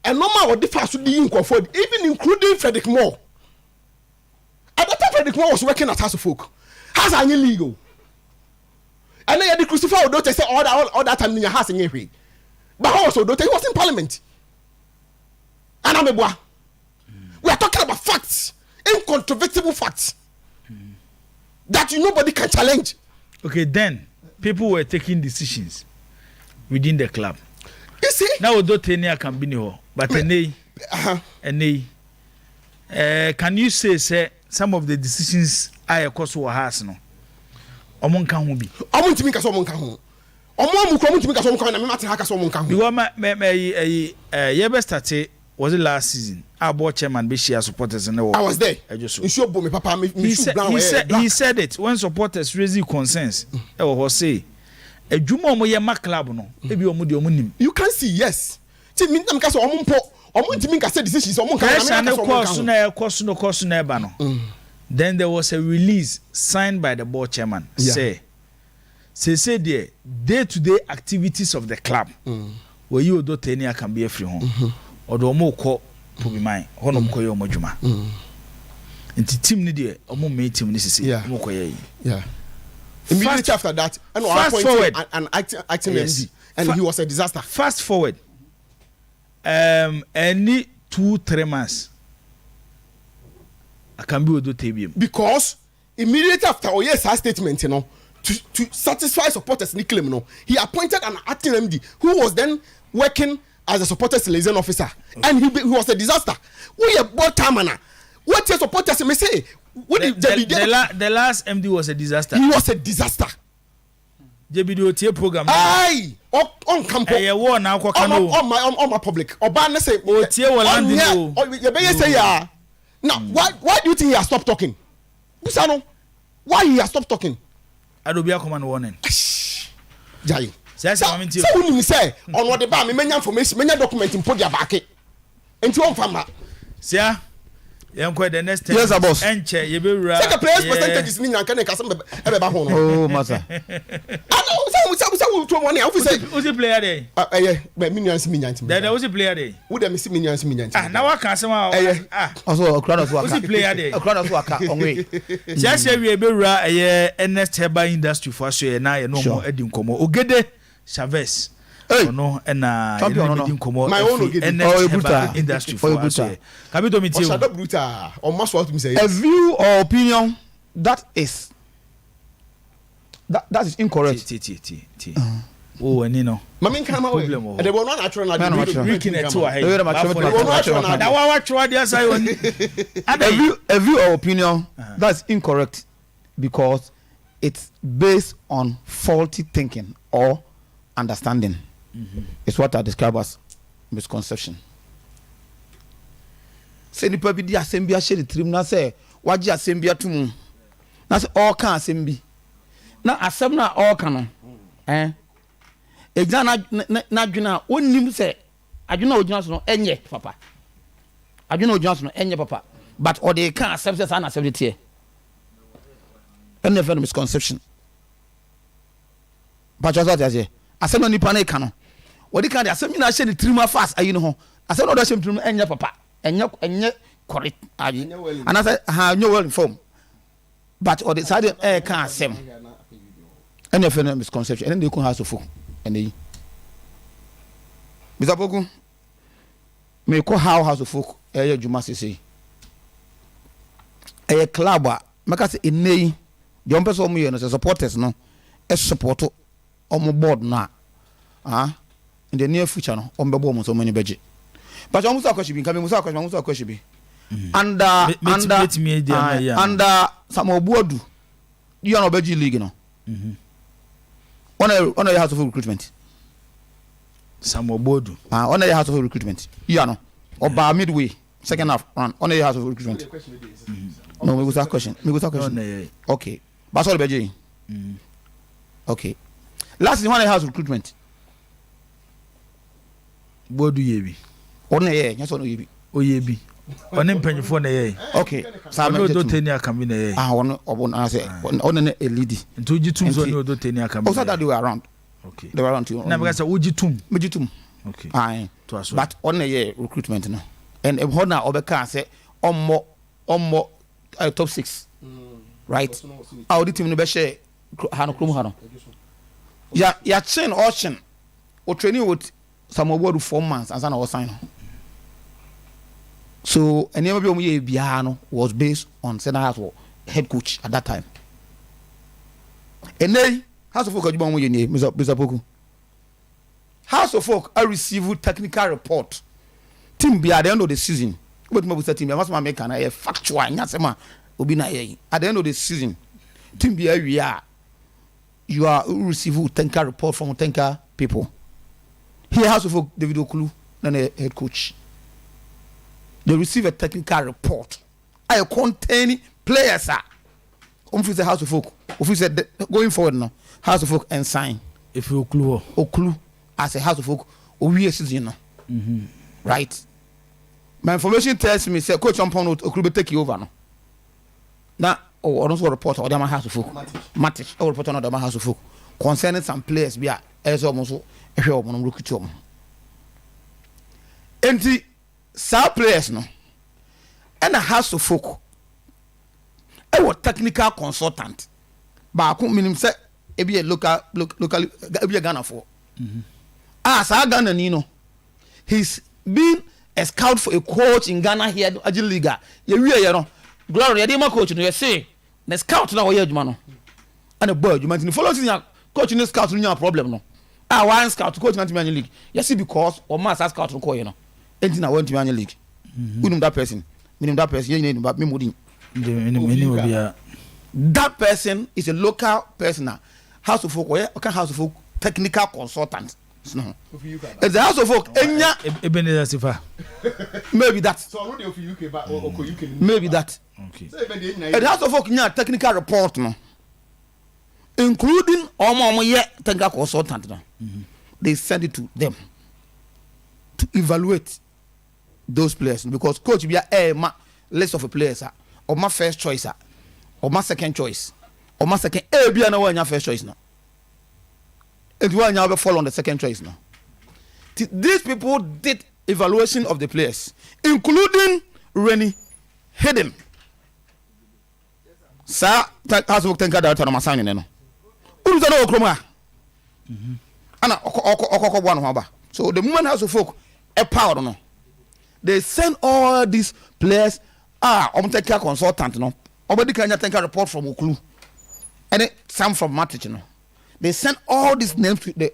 And normal what the fast would be afford, even including Frederick Moore. At that time, Frederick Moore was working at House of Folk. Has any legal. And then the crucified daughter said all that time in your house in your way. But also, daughter, he was in Parliament. And I'm a boy. We are talking about facts, incontrovertible facts that nobody can challenge. Okay, then people were taking decisions within the club. You see? Now do tenia can be no, but can you say some of the decisions I cost were has no? Omon can be. Omon to me ka so mon kan ho. Omon mu kro to me ka so mon kan na me mate ha ka so mon kan ho. Because me ye start was it last season? Our board chairman be share supporters in the war. I was there. You sure me papa me he said it when supporters raise concerns. E was say Ejuma omo ye club no ebi omo de omo nim. You can see yes. Ti mi ntam ka so omo mpo omo ntimi ka say decisions omo kan na course na eba no. Then there was a release signed by the board chairman say say the day-to-day activities of the club. Where you do tenia can be a free home. Or do more call to be mine. Honor koyo mojuma. Into team nidia, or more mate team this is mokoye. Yeah. Immediately after that, and fast forward an acting MD, and he was a disaster. Fast forward. Any 2-3 months. I can be with the TBM. Because immediately after Oye's statement, you know, to satisfy supporters, Nicola, you know, he appointed an acting MD who was then working as a supporters liaison officer, and he was a disaster. We are both tamana. What your supporters may say? The last MD was a disaster. He was a disaster. JBDOT program. Aye, on campus. On my public. Obama say, now, why do you think he has stopped talking? Busano, why he has stopped talking? I do be a command warning. Jai. So when you say on what the bar, many information, many documenting put their back and to one farmer. See, I'm quite the next. Yes, boss. And check you be right. Take a player's percentage is mean I can't cast ever back home. Oh, master. I know some money. I will say, who's the player day? But minions. There was a player day. Would I miss minions? Now I can't say, also a crowd of who's the player day? A crowd of work on way. Just say we be right a next herbal industry for sure. Now you know more Edim Komo. Ogede Chavez. No, and my own industry for sure. Kabito me Shadow Bruta or must what me say. A view or opinion that is incorrect. Oh, and you know. Mamin come away. They were not natural. A view or opinion that's incorrect because it's based on faulty thinking or understanding. It's what I describe as misconception. Say the people be assembly share the trim na say waji assembly to mu. Na say all can assembly. Na asem na all can Eja na dwena onim say adwena odwena so no enye papa. Adwena odwena so no enye papa. But or they can accept say na accept tie. Any of misconception. But just what I say. Asem no nipa na ka no. What the kind of asem na share the trim fast ayi no ho. Asem no do share trim enye papa. Enye correct ayi. And I say ha no well informed. But or the side can asem. Any of misconception and they can have so full. And they Mr. Poku me ko how house of folk juma say club make say enei the person mo no supporters no support on board na in the near future no on be bo so many beje but I musa question be under some obuadu you are no beje league no on a house of recruitment. Some Bodu. On a house of recruitment. You know. Or by midway, second half run on a house of recruitment. No, me go that question. Okay. But all the okay. Last is one a house of recruitment. Bodu yebi. On a year, yes or no yebi. O yebi. On him penny for a okay. Samuel Dotenia come in a one answer on a lady. And 2 G2 so Dotenia come. Also that they were around. Okay. They were around you. Never got a Ujitum. Okay. Aye. But on a year recruitment no. And a honor Obeka say on more top 6. Right. Our team no be share Hano Krum Hano. Ya chain auction. O training with some award 4 months and was sign. So, and never be Biano was based on Senator head coach at that time. And then, House of Folk, Mr. Poku. House of Folk, I received technical report. Team be at the end of the season. What my team, I must make a factual, and at the end of the season. Team be we are. You are receiving technical report from technical people. Here, House of Folk, David Okulu, and a head coach. They receive a technical report. I contain players. Officer House of Folk. Officer going forward now. House of Folk and sign. If you clue as a House of Folk, we are season. Right. My information tells me say Coach Ampon Okulu take you over now. Now, I don't report or the House of Folk. Matic. I report on the House of Folk. concerning some players bi a ɛsɛ ɔmo so ɛhwɛ ɔmo no recruit ɔmo enti saa players no ɛna House of Folk ɛwɔ technical consultant baako minim sɛ ebi yɛ local ebi yɛ Ghana for saa Ghana ni no he's been a scout for a coach in Ghana here Agile League yɛwie yɛ no glory yɛde ma coach no yɛ say na scout na wɔyɛ adwuma no ana boy adwuma nti follow season coach no scout no nya problem no one scout coach na team Agile League yes because o ma scout no call you no enti na one team Agile League unum that person minimum that person you need me modin that person is a local person House of Folk or House of Folk technical consultant no it's the House of Folk enya Ebenezer Sifa maybe that so already of UK but or UK maybe that okay the House of Folk nya technical report no including omo ye technical consultant no they send it to them to evaluate those players because coach be a list of players or my first choice or my second choice or my second be na one first choice no and one you fall on the second choice no these people did evaluation of the players including Rennie Hidden sir House of Folk think that no sign no unu no okroma ana okoko one ho ba so the moment House of Folk a power no they send all these players technical consultant no obedi can technical report from Okulu and some from Matic no they send all these names to the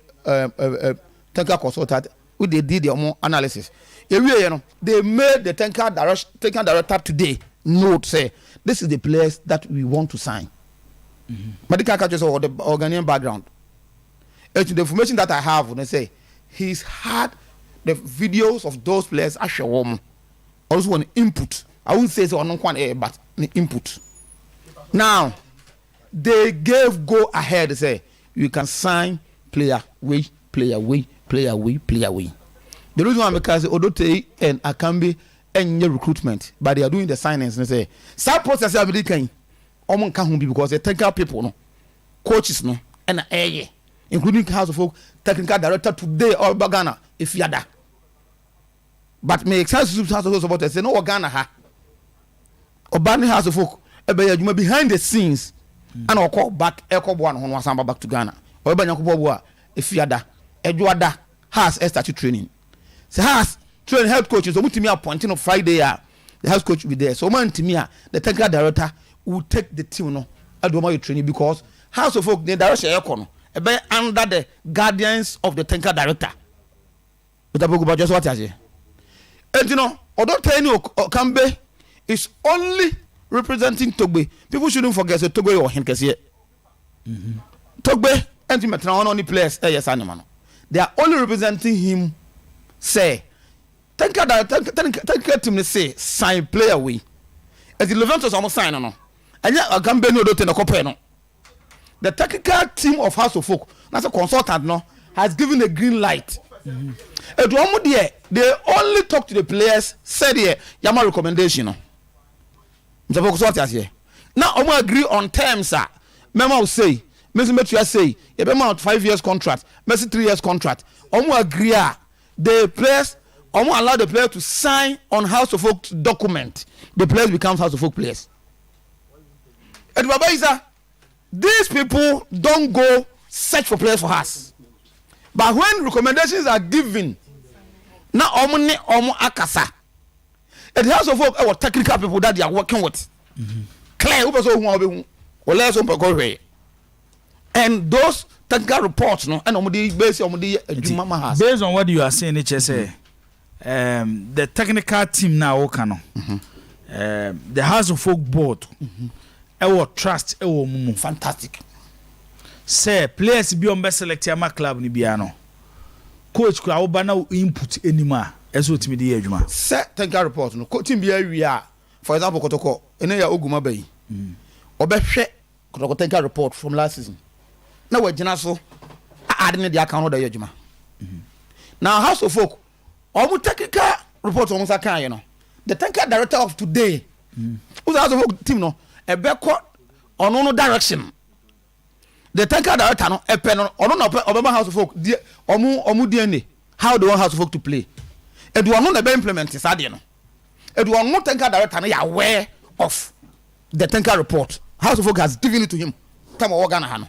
technical consultant who they did their own analysis you know they made the technical director today note say this is the players that we want to sign medical catches or the Organian background and the information that I have when they say he's had the videos of those players actually also one input I won't say so on one but an input now they gave go ahead to say you can sign player way the reason why because Odote and Akambi and your recruitment but they are doing the signings and say some process every can because they technical people no coaches no and including House of Folk technical director today or Ghana if you are but me sense to House of Folk supporters say no Ghana ha Obani House of Folk you behind the scenes and I'll call back echo one who was back to Ghana or Banyakubo if you are Eduarda has a statute training so has train health coaches so me appointing on Friday the health coach will be there so man to me the technical director will take the team no I do my training because House of Folk the direction econo under the guardians of the technical director but just what I say and you know although Tenny Okambe is only representing Togbe people shouldn't forget so Togbe or him kesiye Togbe and Metra only players yes animal they are only representing him say technical team say sign player away and the Leventus almost sign no and yet Okambe no do ten no the technical team of House of Folk that's a consultant no has given a green light they only talk to the players said here Yama recommendation no now I agree on terms Memo will say Messi say you be 5 years contract Messi 3 years contract agree the players allow the player to sign on House of Folk document the players become House of Folk players and Baba Isa these people don't go search for players for us but when recommendations are given now akasa it House of Folk our technical people that they are working with clear and those technical reports no and based on what you are saying it say the technical team now the House of Folk board our trust our mumu fantastic say players be on best select my club ni bia no coach ko awoba na input anima eso timi de adwuma say technical report no team bia wi for example Kotoko ene ya Oguma bayi obehwe Kotoko technical report from last season na wagina so add ne the account da adwuma now House of Folk omu technical report omu sakan you know the technical director of today who's House of Folk team no ebeko ono no direction the tanker director no e pen no Obama House of Folk omu DNA how they want House of Folk to play and we are not implement this idea no and we are not tanker director no aware of the tanker report House of Folk has given it to him time organ no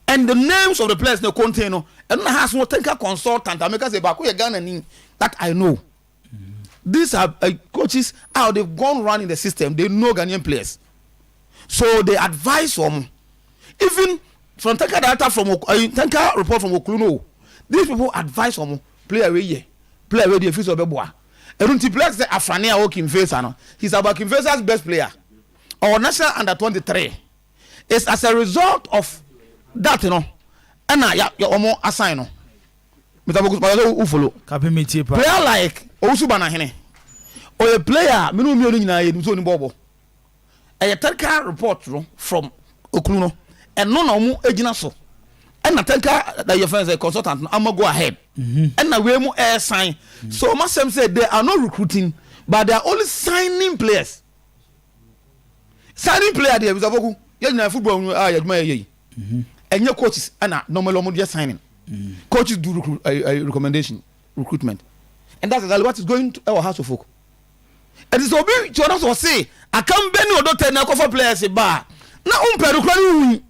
and the names of the players no contain no and has no tanker consultant America say back we Ghana ni that I know. These are coaches how they've gone around in the system. They know Ghanaian players, so they advise them. Even from tanker data from tanker report from Okuluno, these people advise them play away the office of Beboa. And when the players say Afrania or Kim Faisano, he's about Kim Faisa's best player. Our national under 23 is as a result of that, you know. And I almost assign no. Follow. Player like Osubana Hene or a player Minu Bobo. A tanker report from Okuluno and no aginaso. And a tanker that your friends a consultant, I'm gonna go ahead. And now we're more air sign. So Masem said they are not recruiting, but they are only signing players. Signing player there with a Boku, young football, and your coaches and normal just signing. Coaches do recruitment, and that's exactly what is going to our House of Folk. And it's obi to also say I can't bend your daughter na for players a bar na recruit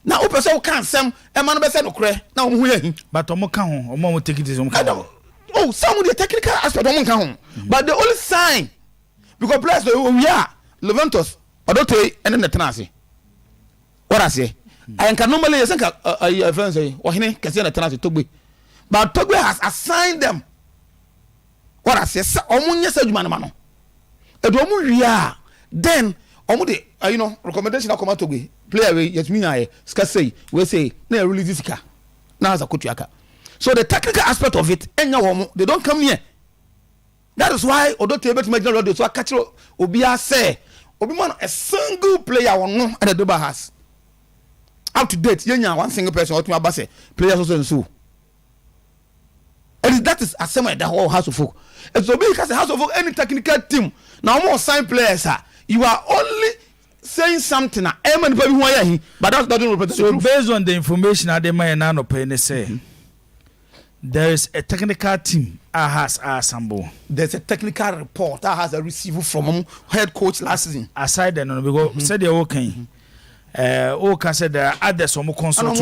na person can sem e man be say no kre na hu yahin but omo ka ho omo take it oh some of the technical aspect omo ka ho but the only sign because players we are Leventus odote and the tenase what I say I can normally think friends say ohine kese na tenase Togbe but Togbe has assigned them what I say omunye sa djuma na no edo omu ria then omu de recommendation akoma Togbe player we yet me na ska say we say na release sika na za kotuaka so the technical aspect of it enya wo they don't come here. That is why odote bet imagine radio so catch obi a say obi man a single player won no and the Dubai has up to date yenya one single person or two abase players also so and that is asema the whole House of Folk. And so because House of Folk any technical team now more sign players you are only saying something but that doesn't represent so based on the information Adema and Nano Payne say there is a technical team has assembled. There's a technical report that has a receiver from head coach last season. Aside then because said they're okay. Oka said there are others some consultants.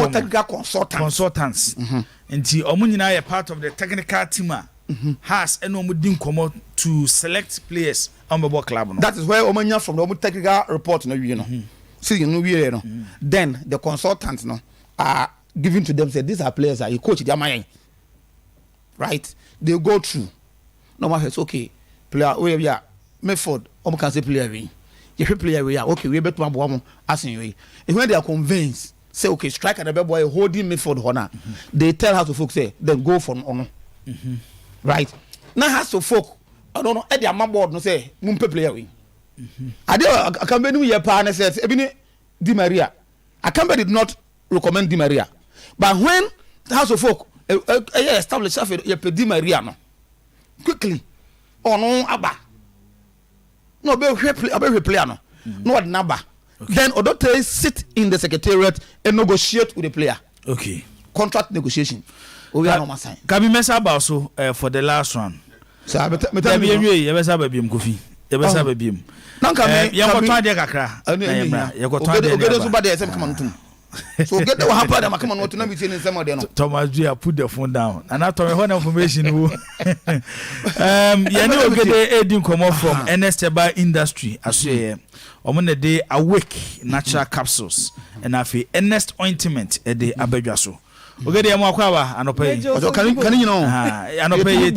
Until Omunina a part of the technical team has an omudin come to select players on the club. That is where Omanya from the technical report then the consultants are given to them say these are players that you coach their mind. Right? They go through. No matter it's okay. Player we are Medford, can say player we. If player we are okay, we better one asking you. And when they are convinced, say okay, strike and the boy holding Medford honor. They tell House of Folk say then go for honor. Right? Now House of Folk, I don't know, at their board no say mumpe player we. I can be new partner says Ebini Di Maria. I did not recommend Di Maria. But when the House of Folk establish Di Maria no quickly no aba no be player no no number then odote sit in the secretariat and negotiate with the player contract negotiation we are no sign can be mess about so for the last one so I be you be say babiem kofi you be say babiem you go to ade kakra you go to ade so bad dey say come on tum so get the one happen them come on what na be saying some of them Thomas Dia put the phone down and after when information you know get edin come from Enesteba industry as omo na dey awake natural capsules and afi Enest ointment e dey abadwa so ogede am akwa ba anopai can you know anopai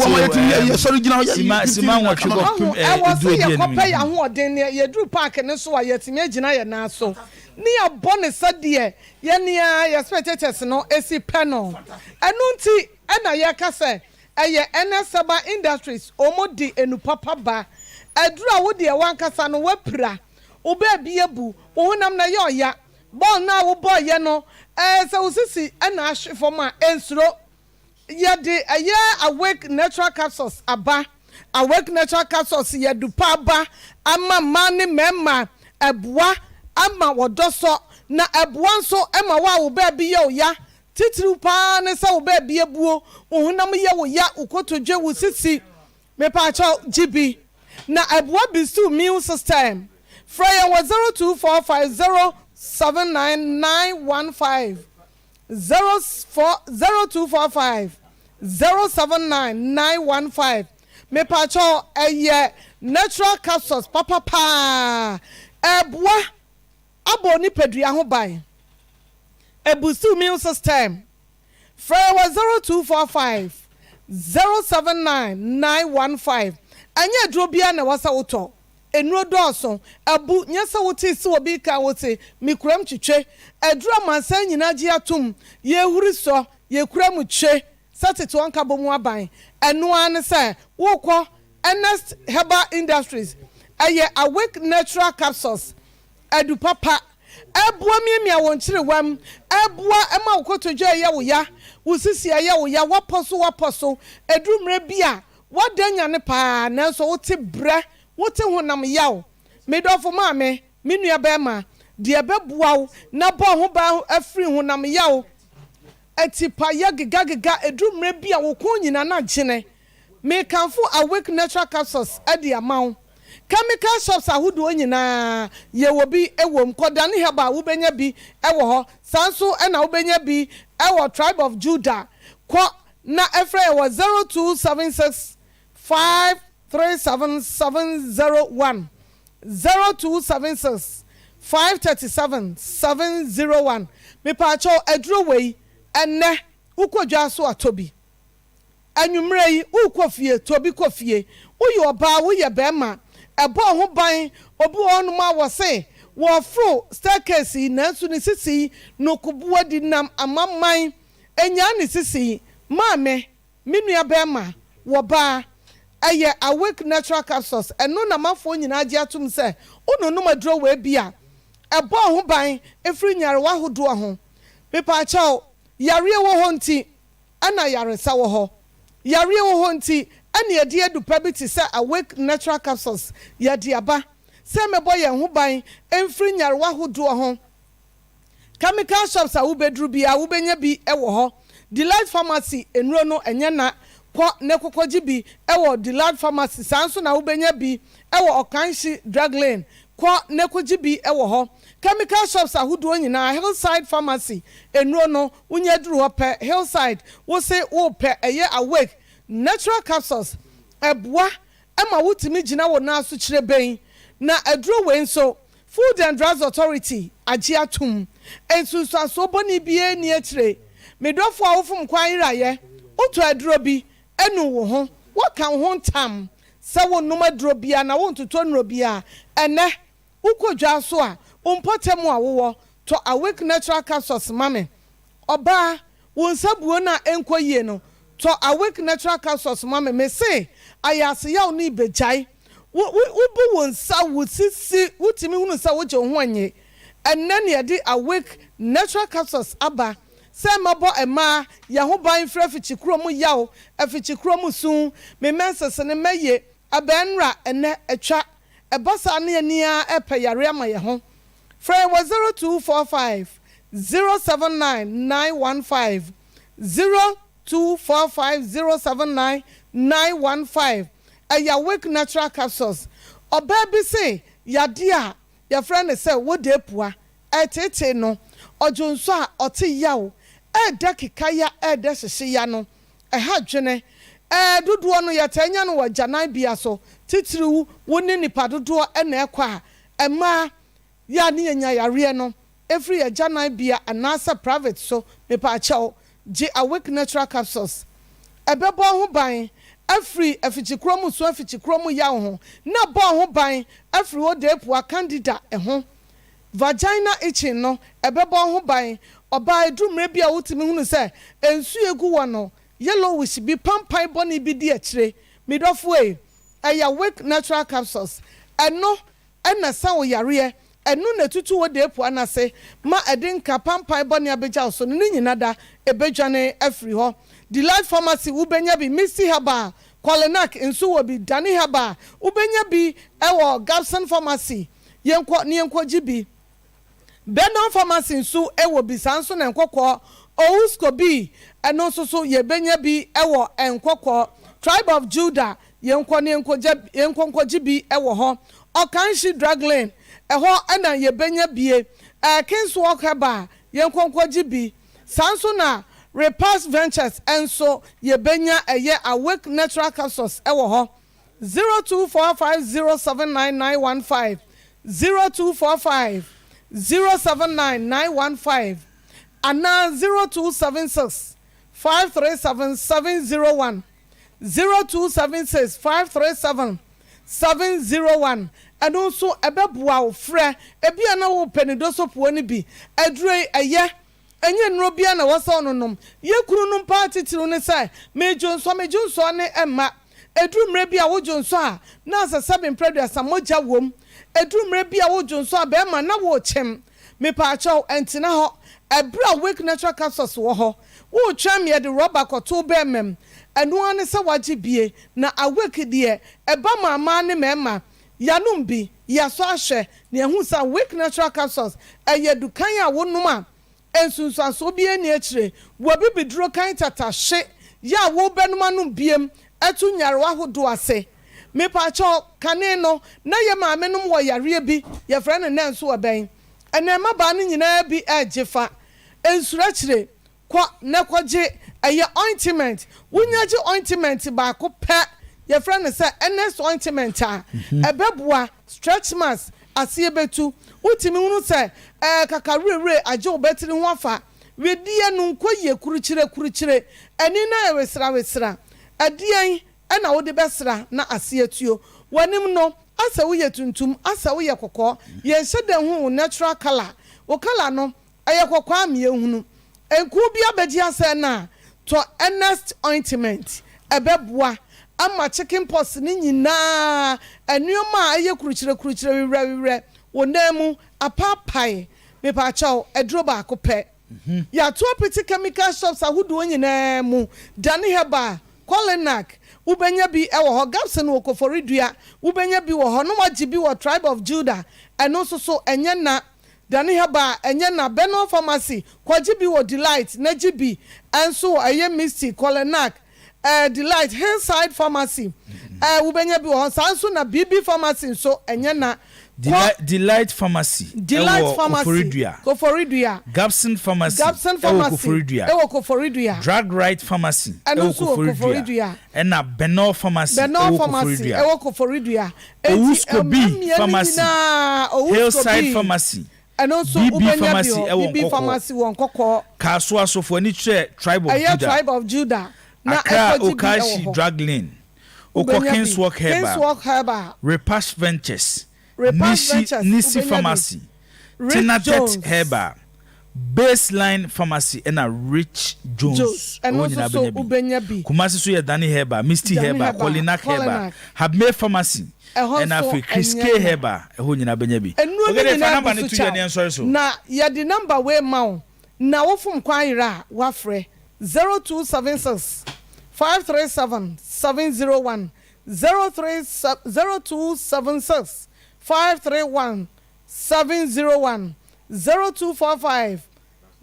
sorry gina sima nwatwe go edu edi ni kopay ahoden ye dru park ne so ayetime gina ye na so ni abone sadie ye nia ye spectators no esi peno enunti ena ye ka se eye Eneseba industries omodi enu papa ba adura wo de wankasa no wapira oba biebu wo honam na ye oya ball na wo boy ye no se usisi ena ahwe for ma ensuro ye de eye awake natural capsules aba awake natural capsules ye du pa ba ama mani memma ebua ama wodoso na ɛboa nso ɛma wo baabi yɛ wo ya titiri paa ne sɛ wo baabi ebuo ohunam yɛ wo ya ukotodwe wo sisi mepacho GB na ɛboa bisu immune system frɛ was 0245079915 0245079915 mepacho ɛyɛ natural capsules papa ɛboa abo nipadua ho ban ebusu immune system frɛ was 0245079915 anya duro bia na wasa wotɔ enuro dɔɔso abu nyasa wote si obi ka wote mikuram twetwe adura mansan nyina gye atom ye huri so ye kuram twe satete wanka bomu aban ɛno an sɛ wokɔ Ernest Herbal Industries ɛyɛ awake natural capsules adu papa ɛboa miamia wɔn kyere wam ɛboa ɛma wokotodwa ɛyɛ wo ya wosisi ɛyɛ wo ya waposo edumre bia wadanya ne paa nanso wote brɛ wote honam yaw medofo maame menua bɛma de ɛbɛboa wo na bɔ ho ba afiri honam yaw atipa ya giga edumre bia wo ko nyina na gyene me kanfo awake natural capsules adi amaw chemical shops ahodo nyina ye wo bi ewom kodane heba wo benya bi ewo ho sanso na wo benya bi ewo tribe of Judah ko na efre was 0276537701 0276537701 me pa cho aduro wei enne ukodwa so atobi anwumre yi ukofie tobi kofie uyo oba wo ye bema ebo ho ban obi onu ma wo se wo fro staircase na su ni sisi no kubuwa di nam amamman enya ni sisi maame minua bema wo ba aye awake natural capsules eno na mafo nyina age atum se onu madro we bia ebo ho ban efri nyare wa hodo ho pepa chao yare wo ho nti ana yare sa wo ho yare wo ho nti ani ade adupa bi ti say awake natural capsules ya diaba say mebo ye ho ban emfiri nyarewa hodo ho chemical shops a wo bedru bi a wo benya bi ewo ho Delight Pharmacy enro no enye na ko ne kokoji bi ewo Delight Pharmacy sanso na wo benya bi ewo Okanshi Drug Lane ko ne koji bi ewo ho chemical shops ahodo nyina Hillside Pharmacy enro no unya duru ho pe Hillside wo say wo pe eye awake natural capsules eboa ema wutimi gina wo na so kire ben na aduro we nso Food and Drugs Authority agi atum ensusu aso boni bie ni akire medofo awofum kwan iraye oto aduro bi enu wo ho wokan ho ntam se wo noma aduro bia na wo ntoto nro bia ene ukodwa so a umpotemu awo to awake natural capsules mame oba wo nsabuo na enkoyie no to awake natural capsules mame me say ayase ya oni bejai wo bu won sa wo sisi wutimi hunu sa wo je ho anye enne ne de awake natural capsules aba se mabo ema ya ho ban fra fichikro mu yawo afichikro mu sun me mensese ne meye abenra enne atwa ebasa ne ania epe yare ama ye ho fra was 0245 079915 0245079915 aya wake natural capsules oba bi say yade a ya friend say wo de pua etete no ojonso a ote yawo eda kikaya eda hye ya no ha dwene dodo no ya tanya no wajanan bia so titiriwu woni nipa dodo na ekwa ema ya ne nya yare no every janan bia anasa private so me pa chao J awake natural capsules ebebo ho ban afri afichikromu so afichikromu ya ho na bo ho ban afri wo de pua candida ho vagina itching no ebebo ho ban oba edumre bia wutimi hunu se ensu egu wo no yellowish bi pampai boni bi di akire midofo eya awake natural capsules eno ena sa wo yare enu na tutu wo de po anase ma edinka pampai boni abeja so ne nyina da ebedwane afri ho Delight Pharmacy ubenya bi Missy Haba Kolenak ensu wo bi Dani Haba ubenya bi ewo Gabson Pharmacy yenko ni yenko jibi Benon Pharmacy nso ewo bisanso na nkokọ Ousko bi eno so yebenya bi ewo nkokọ Tribe of Judah yenkonkoji bi ewo ho Okanshi Drug Lane eho ena yebenya bie Kings Walk Heba yenkonkoji bi sanso na Repass Ventures enso yebenya eye Awake Natural Capsules ewo ho 0245079915 0245079915 ana 0276 537 0276 537 and also ebebua ofre ebia na wo penido sopo ni bi adure eye enye nro bia na wasa ononom ye kuru no party tiro ne sai mejonso ne emma edumre bia wo jonso a na asasabin predu asamoja wom edumre bia wo jonso a be ma na wo chem me pa acho entina ho ebra Wake Natural Capsules wo ho wo twam ye de rubber koto be mem enu ane se waje bie na Awake de eba mama ne mema yanum bi yaso ahwe na ehu sa Wake Natural Capsules eye dukan a wonum a ensunsuaso bi eni akire wo bibidro kan tata hye ya wo benum anum biem etu nyarwa hodo ase me pa cho kane no na ye ma menum wo yare bi ye frɛ ne nanso oben ene ma ba ne nyina bi ejefa ensura kire kwa ne kwaje eye ointment wunyaje ointment ba ko pɛ ye frɛ ne sɛ ns ointment a ebeboa stretch marks ase betu utimi hunu sɛ kakarure aje obetiri ho afa wedie no nkoye kurukyire eni na ewesra adien ena wo de besra na ase atuo wanim no asa wo yetuntum asa wo yekokɔ ye hyede hu natural color wo color no ayekokɔ amie hunu enku bia begi ase na to ns ointment ebeboa ama chicken pox ni nyina enuoma aye kurukyire wire wonemu apapai me pa chaw edro ba akopɛ ya to pretty chemical shops ahudu nyina mu dani heba Kolinak ubenya bi ewo ho Gapson wo Koforidua ubenya bi wo ho no waji bi wo Tribe of Judah eno so enye na dani heba enye na Benon Pharmacy kwaji bi wo Delight na jibi enso eye Misty Kolinak Delight Hillside Pharmacy ubenya bi wo sanso na BB Pharmacy so enye na Delight Pharmacy Koforidua Gapson Pharmacy Koforidua Drug Right Pharmacy Koforidua and Benon Pharmacy Koforidua Ousko B Pharmacy Hillside Pharmacy and also BB Pharmacy won koko Kaswa so for any Tribe of Judah na Okashi Drug Lane Kings Walk Heba Repass Ventures Nisi Pharmacy, Tinatet Heba, Baseline Pharmacy, and a Rich Jones. And also Ubenyabi. Kumasi suya Dani Heba, Misty Heba, Kolinak Heba, Habme Pharmacy, and a Chris K Heba, a Hunina Benyabi. And na ya the number where mount. Now from Kwaira, Wafre 0276 537 701 0276 531 701 0245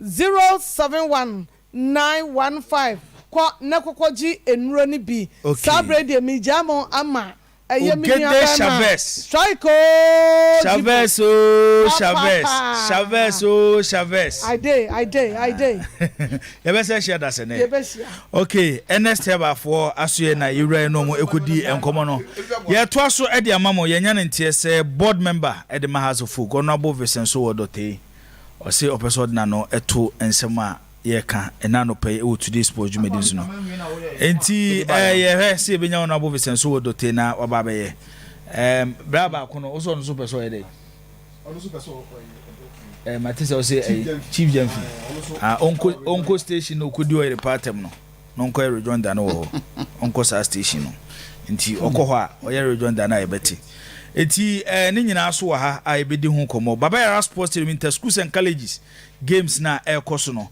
071 915 kwa nakokoji enuro ni bi sabre de mi jamo ama Ogede Chavez Chavez I dey you better share that sene okay ns heba for asue na yure no mo ekodi enkomo no ye to aso e de amamo ye nya ntie se board member e de mahazofu honorable Vicenzo Wodote o se opeso na no eto ensema ye ka enano pay e today's sport jumedins no enti ye he se benya honorable Vicenzo Wodote na wababa ye braba kono oso no super so ye dey Matisa o say Chief Jamfi onko station no kudi o repartem no nonko e rejoinda no onko sa station no nti okoho a o ye rejoinda na e beti eti ne nyina so wa ha a ebedi hu komo baba ya sports team inter schools and colleges games na e koso no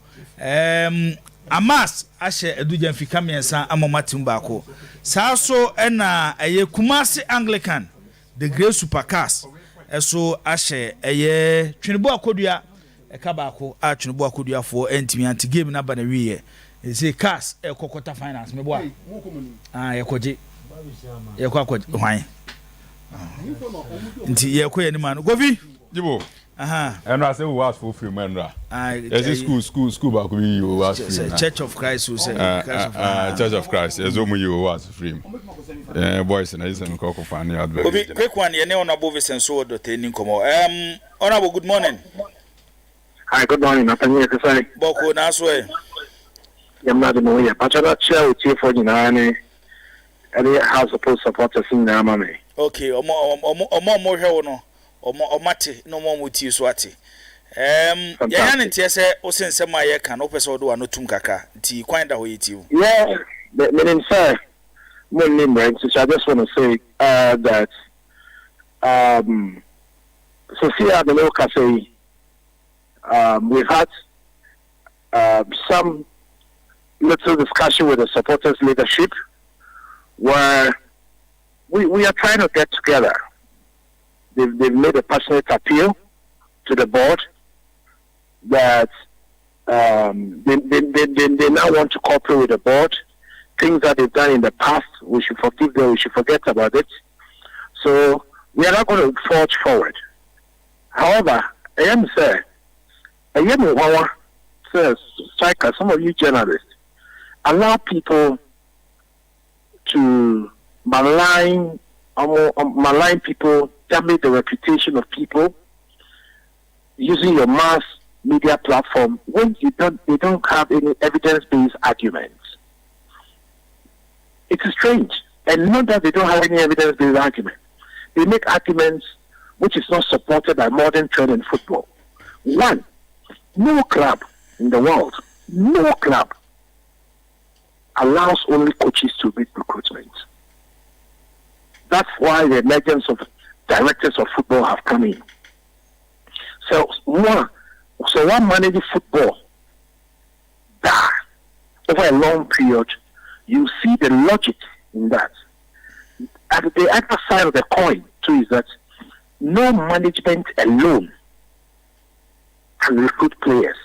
amas ahye Edu Jamfi kamiensa amomatim baako saa so na eye Kumasi Anglican the Great Supercars eso ahye eye Twinebo akodua Ekabako Archnubo Akudia for entimi anti game na bana wiye. Say cast e kokota finance me boy. Yekoje. Yekwa hwan. Nti yekoye ni man. Govi. Jibo. Aha. And I say we ask for free man ra. Yes, school back we you ask free. Church of Christ who say Church of Christ. Yes, you ask free. Boys and I say ko fan ya advert. Obi quick one ye ne honorable Vincent so do teni komo. Honorable good morning. Hi, good morning. Nathaniel Kasai. Boko na so e. Yamna no ya. Pacha chair with you for nyane. Any house supporters in na mama. Okay, omo hwe wo no. Omate no mo muti so ate. Ya ntie se o sensem aye kan o pese do anotum kaka. Nti kwan da ho yiti. Yeah, the name sir. My name right. So I just want to say that Sophia the local say we've had some little discussion with the supporters leadership where we are trying to get together. They've made a passionate appeal to the board that they now want to cooperate with the board. Things that they've done in the past, we should forgive them, we should forget about it. So we are not going to forge forward. However, I am saying, striker, some of you journalists, allow people to malign people, damage the reputation of people using your mass media platform when they don't have any evidence-based arguments. It is strange, and not that they don't have any evidence-based argument. They make arguments which is not supported by modern trend in football. One, no club in the world, no club allows only coaches to make recruitment. That's why the emergence of directors of football have come in. So one managing football over a long period, you see the logic in that. And the other side of the coin too is that no management alone can recruit players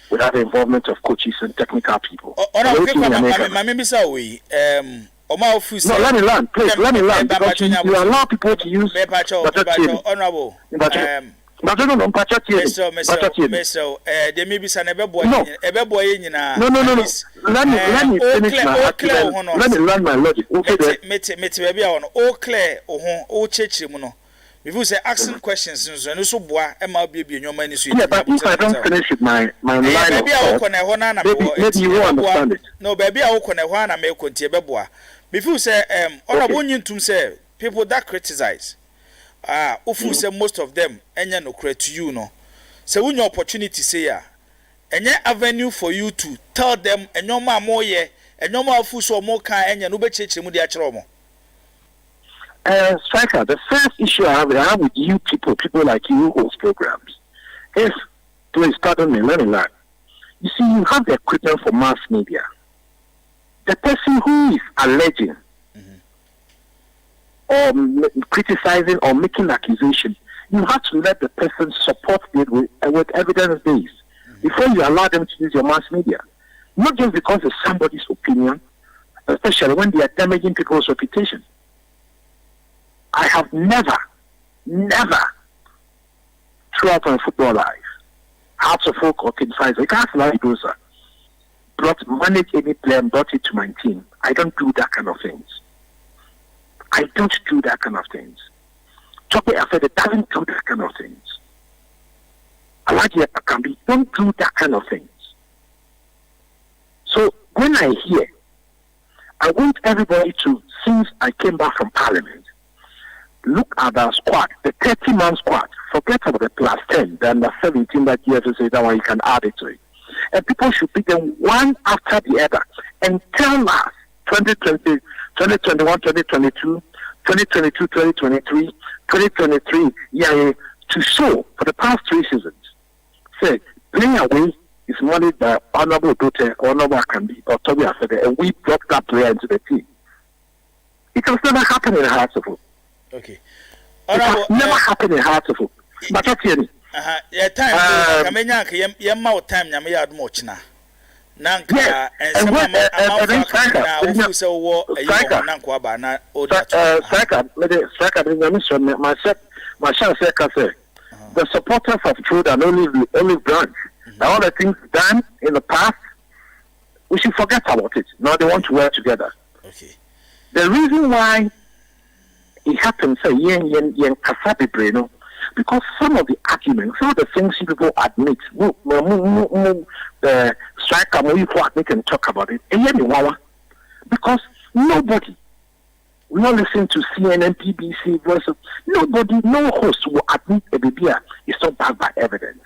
without the involvement of coaches and technical people. Let me learn, please. Let me learn, because you allow people to use honorable. No. No. Let me finish my argument. Let me learn my logic. If you say asking questions, and so boy, yeah, but if I don't finish with my line of thought, maybe you won't understand it. No, baby, I will connect and make contia. Before say, honorable to say people that criticize. Ufu say most of them enya no credit to you no. So when your opportunity say ya, enya avenue for you to tell them enyo ma mo ye, enyo ma ufu so mo kan enya no be cheche mu di akere mo. Striker, the first issue I have with you people like you who host programs, is, please pardon me, let me learn. You see, you have the equipment for mass media. The person who is alleging or criticizing or making accusation, you have to let the person support it with evidence base before you allow them to use your mass media. Not just because it's somebody's opinion, especially when they are damaging people's reputation. I have never, throughout my football life, Hearts of Oak or King Faisal, you can't allow it, sir. Manage any player and brought it to my team. I don't do that kind of things. I don't do that kind of things. Chope Afede doesn't do that kind of things. Alaji Akambi don't do that kind of things. So when I hear, I want everybody to, since I came back from Parliament, look at the squad, the 30-man squad. Forget about the plus 10, the under 17 that you have to say that one, you can add it to it. And people should pick them one after the other and tell us 2020, 2021, 2022, 2022, 2023, 2023, to show for the past 3 seasons. Say, playing away is managed by Honorable Dote, Honorable Akambi, or Toby Afede, and we brought that player into the team. It has never happened in Hearts of Oak. Okay. It has never happened in Hearts of Oak. But that's it. Yeah, time. Kamenya yemma time nyame ya admo china. Nanka and some amount so war nanko aba na oda. My chance say the supporters have through an only branch. Now all the things done in the past, we should forget about it. Now they want to work together. Okay. The reason why it happens, yen kasabi breno, because some of the arguments, some of the things people admit, the striker, people admit and talk about it, because nobody we all listen to CNN, BBC, versus nobody, no host will admit a baby is not backed by evidence.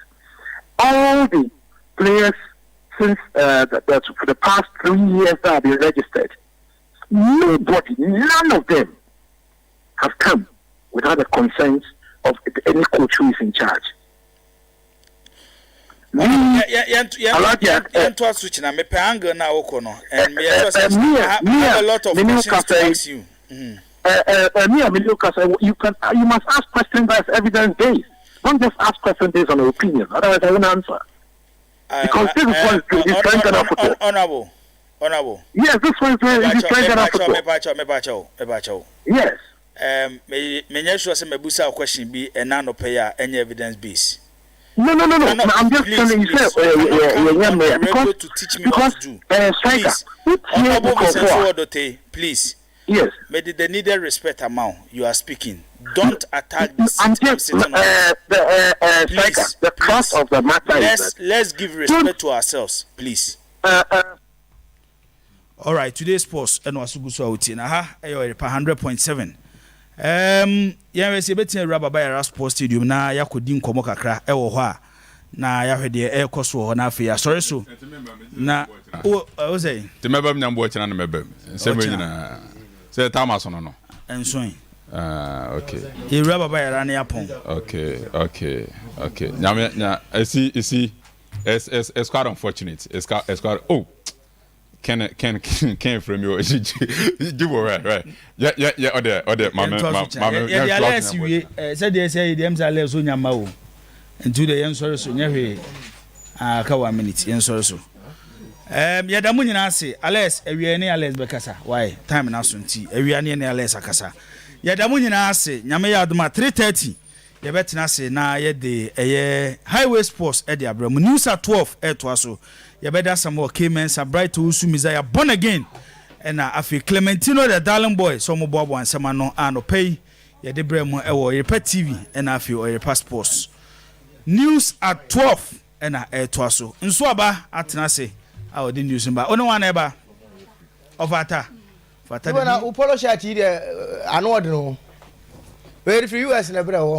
All the players since that for the past 3 years that have been registered, nobody, none of them have come without the consent of any coach who is in charge. I have a lot of questions to ask you. You must ask questions that's evidence based. Don't just ask questions based on your opinion. Otherwise, I won't answer. Because this is what is trying to football. Honorable. Yes, this one is trying to football. Yes. Me sure say me busa question be and now no pay any evidence based. No. I'm just telling you, because to teach me what to do. Please. Yes. May the needed respect amount you are speaking. Don't attack the please, the cost of the matter. Let's give respect to ourselves, please. All right, today's post and was good so na ha 100.7. Yeah, we see betin rubber by a sports stadium na yakodi nkomo kakra e wo ho a na yahwede e koso ho na afia sorry so na o say te mebam nyambo china na mebam nsem nyina say Thomas no enso okay e rubber by a na yapon okay nyame nya esi it's quite unfortunate it's quite oh can from you give right yeah other mama yeah let's we said they say them say let's onya ma o into the yen sorry so nya hwe ka 1 minute yen sorry so ya da munyina ase Alex ewie ne Alex bekasa why time na so nti ewie ne Alex akasa ya da munyina ase nyame ya adoma 3:30 ya betina ase na ye de highway sports e de abramu news at 12 to aso ya beda some K-Men's a bright usu Mizaya born again and afi Clementino the darling boy so mo bobo ansema no ano pay ya de bremu e wo Oyerepa TV and afi Oyerepa Sports news at 12 and to aso nso aba atena se a the news mba ono wan eba of ata fata na upolo shirt ide anod no where for US na bra wo